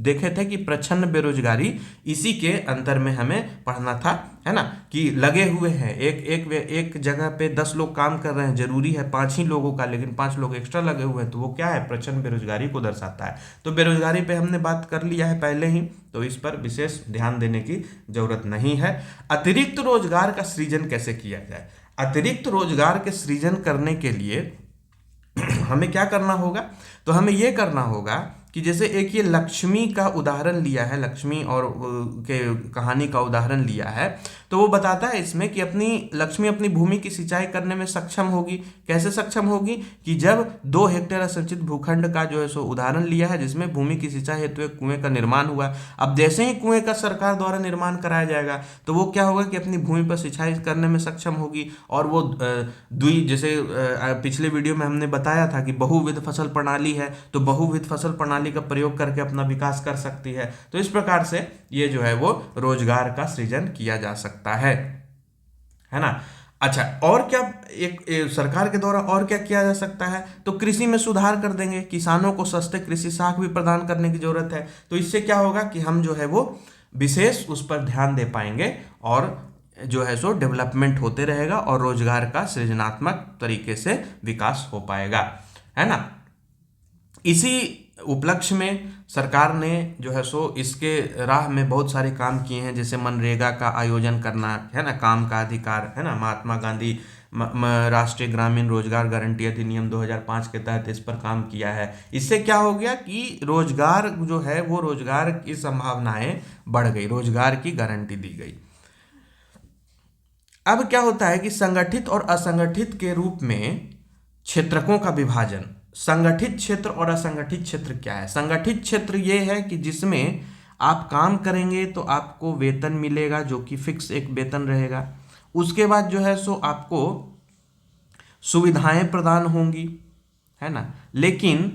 देखे थे कि प्रच्छन्न बेरोजगारी, इसी के अंतर में हमें पढ़ना था, है ना, कि लगे हुए हैं एक जगह पे 10 लोग काम कर रहे हैं, जरूरी है 5 ही लोगों का, लेकिन 5 लोग एक्स्ट्रा लगे हुए हैं, तो वो क्या है, प्रच्छन्न बेरोजगारी को दर्शाता है। तो बेरोजगारी पे हमने बात कर लिया है पहले ही, तो इस पर विशेष ध्यान देने की जरूरत नहीं है। अतिरिक्त रोजगार का सृजन कैसे किया जाए, अतिरिक्त रोजगार के सृजन करने के लिए हमें क्या करना होगा, तो हमें ये करना होगा कि जैसे एक ये लक्ष्मी का उदाहरण लिया है, लक्ष्मी और के कहानी का उदाहरण लिया है, तो वो बताता है इसमें कि लक्ष्मी अपनी भूमि की सिंचाई करने में सक्षम होगी। कैसे सक्षम होगी कि जब 2 हेक्टेयर असंचित भूखंड का जो है सो उदाहरण लिया है, जिसमें भूमि की सिंचाई हेतु एक कुएं का निर्माण हुआ। अब जैसे ही कुएं का सरकार द्वारा निर्माण कराया जाएगा तो वो क्या होगा कि अपनी भूमि पर सिंचाई करने में सक्षम होगी, और वो जैसे पिछले वीडियो में हमने बताया था कि बहुविध फसल प्रणाली है, तो बहुविध फसल प्रणाली का प्रयोग करके अपना विकास कर सकती है। तो इस प्रकार से ये जो है वो रोजगार का सृजन किया जा सकता है। है ना। अच्छा, और क्या सरकार के द्वारा और क्या किया जा सकता है, तो कृषि में सुधार कर देंगे, किसानों को सस्ते कृषि साख भी प्रदान करने की जरूरत है। तो इससे क्या होगा कि हम जो है वो विशेष उस पर ध्यान दे पाएंगे और जो है सो डेवलपमेंट होते रहेगा और रोजगार का सृजनात्मक तरीके से विकास हो पाएगा, है ना। इसी उपलक्ष्य में सरकार ने जो है सो इसके राह में बहुत सारे काम किए हैं, जैसे मनरेगा का आयोजन करना, है ना, काम का अधिकार, है ना, महात्मा गांधी राष्ट्रीय ग्रामीण रोजगार गारंटी अधिनियम 2005 के तहत इस पर काम किया है। इससे क्या हो गया कि रोजगार जो है वो रोजगार की संभावनाएं बढ़ गई, रोजगार की गारंटी दी गई। अब क्या होता है कि संगठित और असंगठित के रूप में क्षेत्रकों का विभाजन। संगठित क्षेत्र और असंगठित क्षेत्र क्या है? संगठित क्षेत्र ये है कि जिसमें आप काम करेंगे तो आपको वेतन मिलेगा, जो कि फिक्स एक वेतन रहेगा। उसके बाद जो है सो आपको सुविधाएं प्रदान होंगी, है ना। लेकिन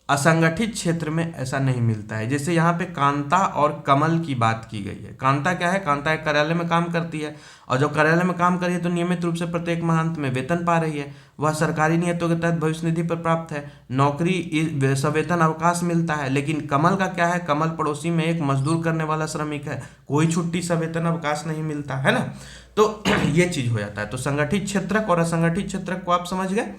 असंगठित क्षेत्र में ऐसा नहीं मिलता है। जैसे यहाँ पे कांता और कमल की बात की गई है। कांता क्या है? कांता एक कार्यालय में काम करती है, और जो कार्यालय में काम कर रही है तो नियमित रूप से प्रत्येक माहांत में वेतन पा रही है। वह सरकारी नियतों के तहत भविष्य निधि पर प्राप्त है, नौकरी सवेतन अवकाश मिलता है। लेकिन कमल का क्या है? कमल पड़ोसी में एक मजदूर करने वाला श्रमिक है, कोई छुट्टी सवेतन अवकाश नहीं मिलता, है ना। तो ये चीज हो जाता है। तो संगठित क्षेत्रक और असंगठित क्षेत्रक को आप समझ गए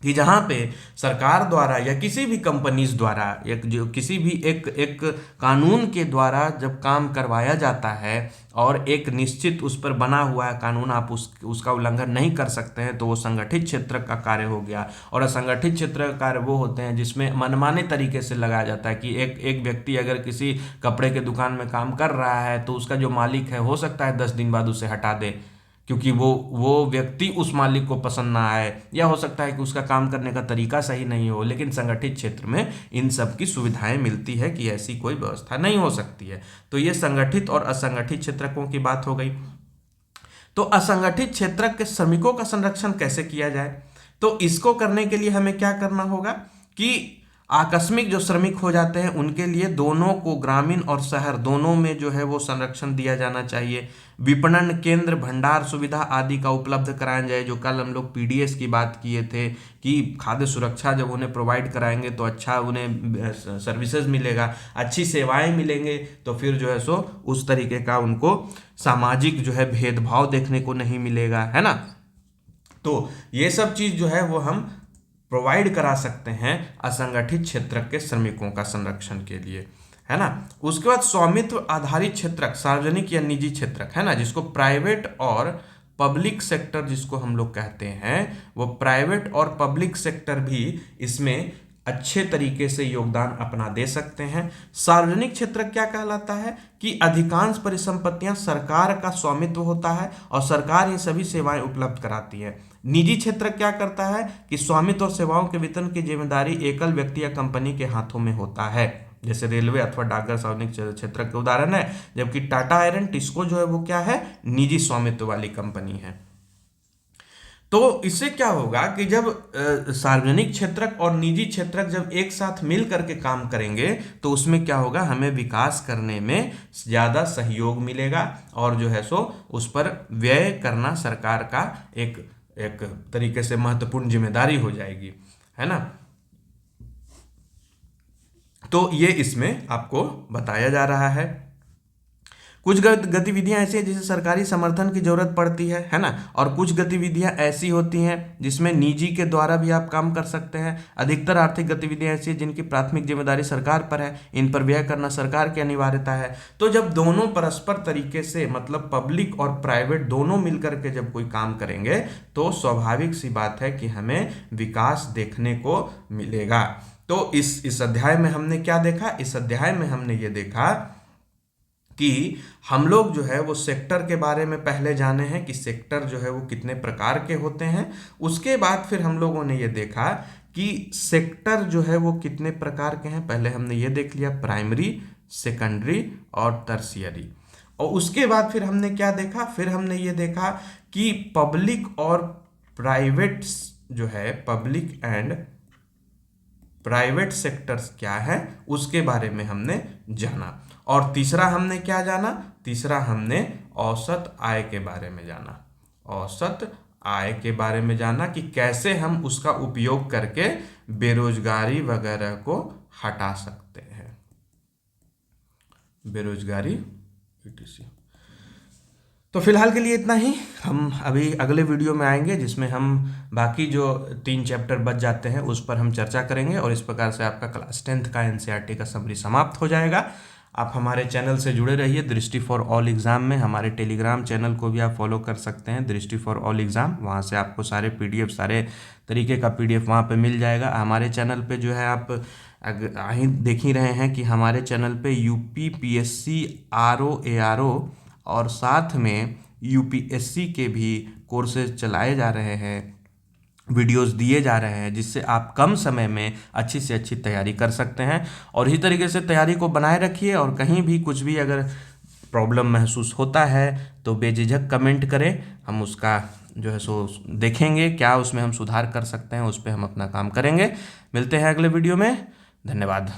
कि जहां पे सरकार द्वारा या किसी भी कंपनीज द्वारा एक जो किसी भी एक कानून के द्वारा जब काम करवाया जाता है और एक निश्चित उस पर बना हुआ है कानून, आप उसका उल्लंघन नहीं कर सकते हैं, तो वो संगठित क्षेत्र का कार्य हो गया। और असंगठित क्षेत्र का कार्य वो होते हैं जिसमें मनमाने तरीके से लगाया जाता है कि एक व्यक्ति अगर किसी कपड़े के दुकान में काम कर रहा है तो उसका जो मालिक है हो सकता है 10 दिन बाद उसे हटा दे, क्योंकि वो व्यक्ति उस मालिक को पसंद ना आए, या हो सकता है कि उसका काम करने का तरीका सही नहीं हो। लेकिन संगठित क्षेत्र में इन सब की सुविधाएं मिलती है कि ऐसी कोई व्यवस्था नहीं हो सकती है। तो ये संगठित और असंगठित क्षेत्रकों की बात हो गई। तो असंगठित क्षेत्र के श्रमिकों का संरक्षण कैसे किया जाए? तो इसको करने के लिए हमें क्या करना होगा कि आकस्मिक जो श्रमिक हो जाते हैं उनके लिए दोनों को, ग्रामीण और शहर दोनों में जो है वो संरक्षण दिया जाना चाहिए। विपणन केंद्र, भंडार सुविधा आदि का उपलब्ध कराया जाए। जो कल हम लोग पीडीएस की बात किए थे कि खाद्य सुरक्षा जब उन्हें प्रोवाइड कराएंगे तो अच्छा उन्हें सर्विसेज मिलेगा, अच्छी सेवाएं मिलेंगे, तो फिर जो है सो उस तरीके का उनको सामाजिक जो है भेदभाव देखने को नहीं मिलेगा, है ना। तो ये सब चीज जो है वो हम प्रोवाइड करा सकते हैं असंगठित क्षेत्र के श्रमिकों का संरक्षण के लिए, है ना। उसके बाद स्वामित्व आधारित क्षेत्रक, सार्वजनिक या निजी क्षेत्रक, है ना, जिसको प्राइवेट और पब्लिक सेक्टर जिसको हम लोग कहते हैं, वो प्राइवेट और पब्लिक सेक्टर भी इसमें अच्छे तरीके से योगदान अपना दे सकते हैं। सार्वजनिक क्षेत्र क्या कहलाता है कि अधिकांश परिसंपत्तियां सरकार का स्वामित्व होता है और सरकार ये सभी सेवाएं उपलब्ध कराती है। निजी क्षेत्र क्या करता है कि स्वामित्व और सेवाओं के वितरण की जिम्मेदारी एकल व्यक्ति या कंपनी के हाथों में होता है। जैसे रेलवे अथवा डाकघर सार्वजनिक क्षेत्र के उदाहरण है, जबकि टाटा आयरन, टिस्को जो है वो क्या है? निजी स्वामित्व वाली कंपनी है। तो इससे क्या होगा कि जब सार्वजनिक क्षेत्रक और निजी क्षेत्रक जब एक साथ मिल करके काम करेंगे तो उसमें क्या होगा? हमें विकास करने में ज्यादा सहयोग मिलेगा और जो है सो उस पर व्यय करना सरकार का एक एक तरीके से महत्वपूर्ण जिम्मेदारी हो जाएगी, है ना। तो ये इसमें आपको बताया जा रहा है। कुछ गतिविधियां ऐसी हैं जिसे सरकारी समर्थन की जरूरत पड़ती है ना। और कुछ गतिविधियां ऐसी होती हैं जिसमें निजी के द्वारा भी आप काम कर सकते हैं। अधिकतर आर्थिक गतिविधियां ऐसी हैं जिनकी प्राथमिक जिम्मेदारी सरकार पर है, इन पर व्यय करना सरकार की अनिवार्यता है। तो जब दोनों परस्पर तरीके से, मतलब पब्लिक और प्राइवेट दोनों मिलकर के जब कोई काम करेंगे तो स्वाभाविक सी बात है कि हमें विकास देखने को मिलेगा। तो इस अध्याय में हमने क्या देखा? इस अध्याय में हमने ये देखा कि हम लोग जो है वो सेक्टर के बारे में पहले जाने हैं कि सेक्टर जो है वो कितने प्रकार के होते हैं। उसके बाद फिर हम लोगों ने ये देखा कि सेक्टर जो है वो कितने प्रकार के हैं। पहले हमने ये देख लिया प्राइमरी, सेकेंडरी और टर्शियरी। और उसके बाद फिर हमने क्या देखा? फिर हमने ये देखा कि पब्लिक और प्राइवेट जो है, पब्लिक एंड प्राइवेट सेक्टर्स क्या है उसके बारे में हमने जाना। और तीसरा हमने क्या जाना? तीसरा हमने औसत आय के बारे में जाना, औसत आय के बारे में जाना कि कैसे हम उसका उपयोग करके बेरोजगारी वगैरह को हटा सकते हैं, बेरोजगारी etc। तो फिलहाल के लिए इतना ही। हम अभी अगले वीडियो में आएंगे जिसमें हम बाकी जो 3 चैप्टर बच जाते हैं उस पर हम चर्चा करेंगे, और इस प्रकार से आपका क्लास 10th का एनसीईआरटी का समरी समाप्त हो जाएगा। आप हमारे चैनल से जुड़े रहिए दृष्टि फॉर ऑल एग्ज़ाम में। हमारे टेलीग्राम चैनल को भी आप फॉलो कर सकते हैं, दृष्टि फॉर ऑल एग्ज़ाम। वहाँ से आपको सारे PDF, सारे तरीके का PDF वहाँ पे मिल जाएगा। हमारे चैनल पे जो है आप देख ही रहे हैं कि हमारे चैनल पे UP PSC RO ARO और साथ में UPSC के भी कोर्सेज चलाए जा रहे हैं, वीडियोस दिए जा रहे हैं, जिससे आप कम समय में अच्छी से अच्छी तैयारी कर सकते हैं। और इसी तरीके से तैयारी को बनाए रखिए, और कहीं भी कुछ भी अगर प्रॉब्लम महसूस होता है तो बेझिझक कमेंट करें, हम उसका जो है सो देखेंगे क्या उसमें हम सुधार कर सकते हैं, उस पर हम अपना काम करेंगे। मिलते हैं अगले वीडियो में। धन्यवाद।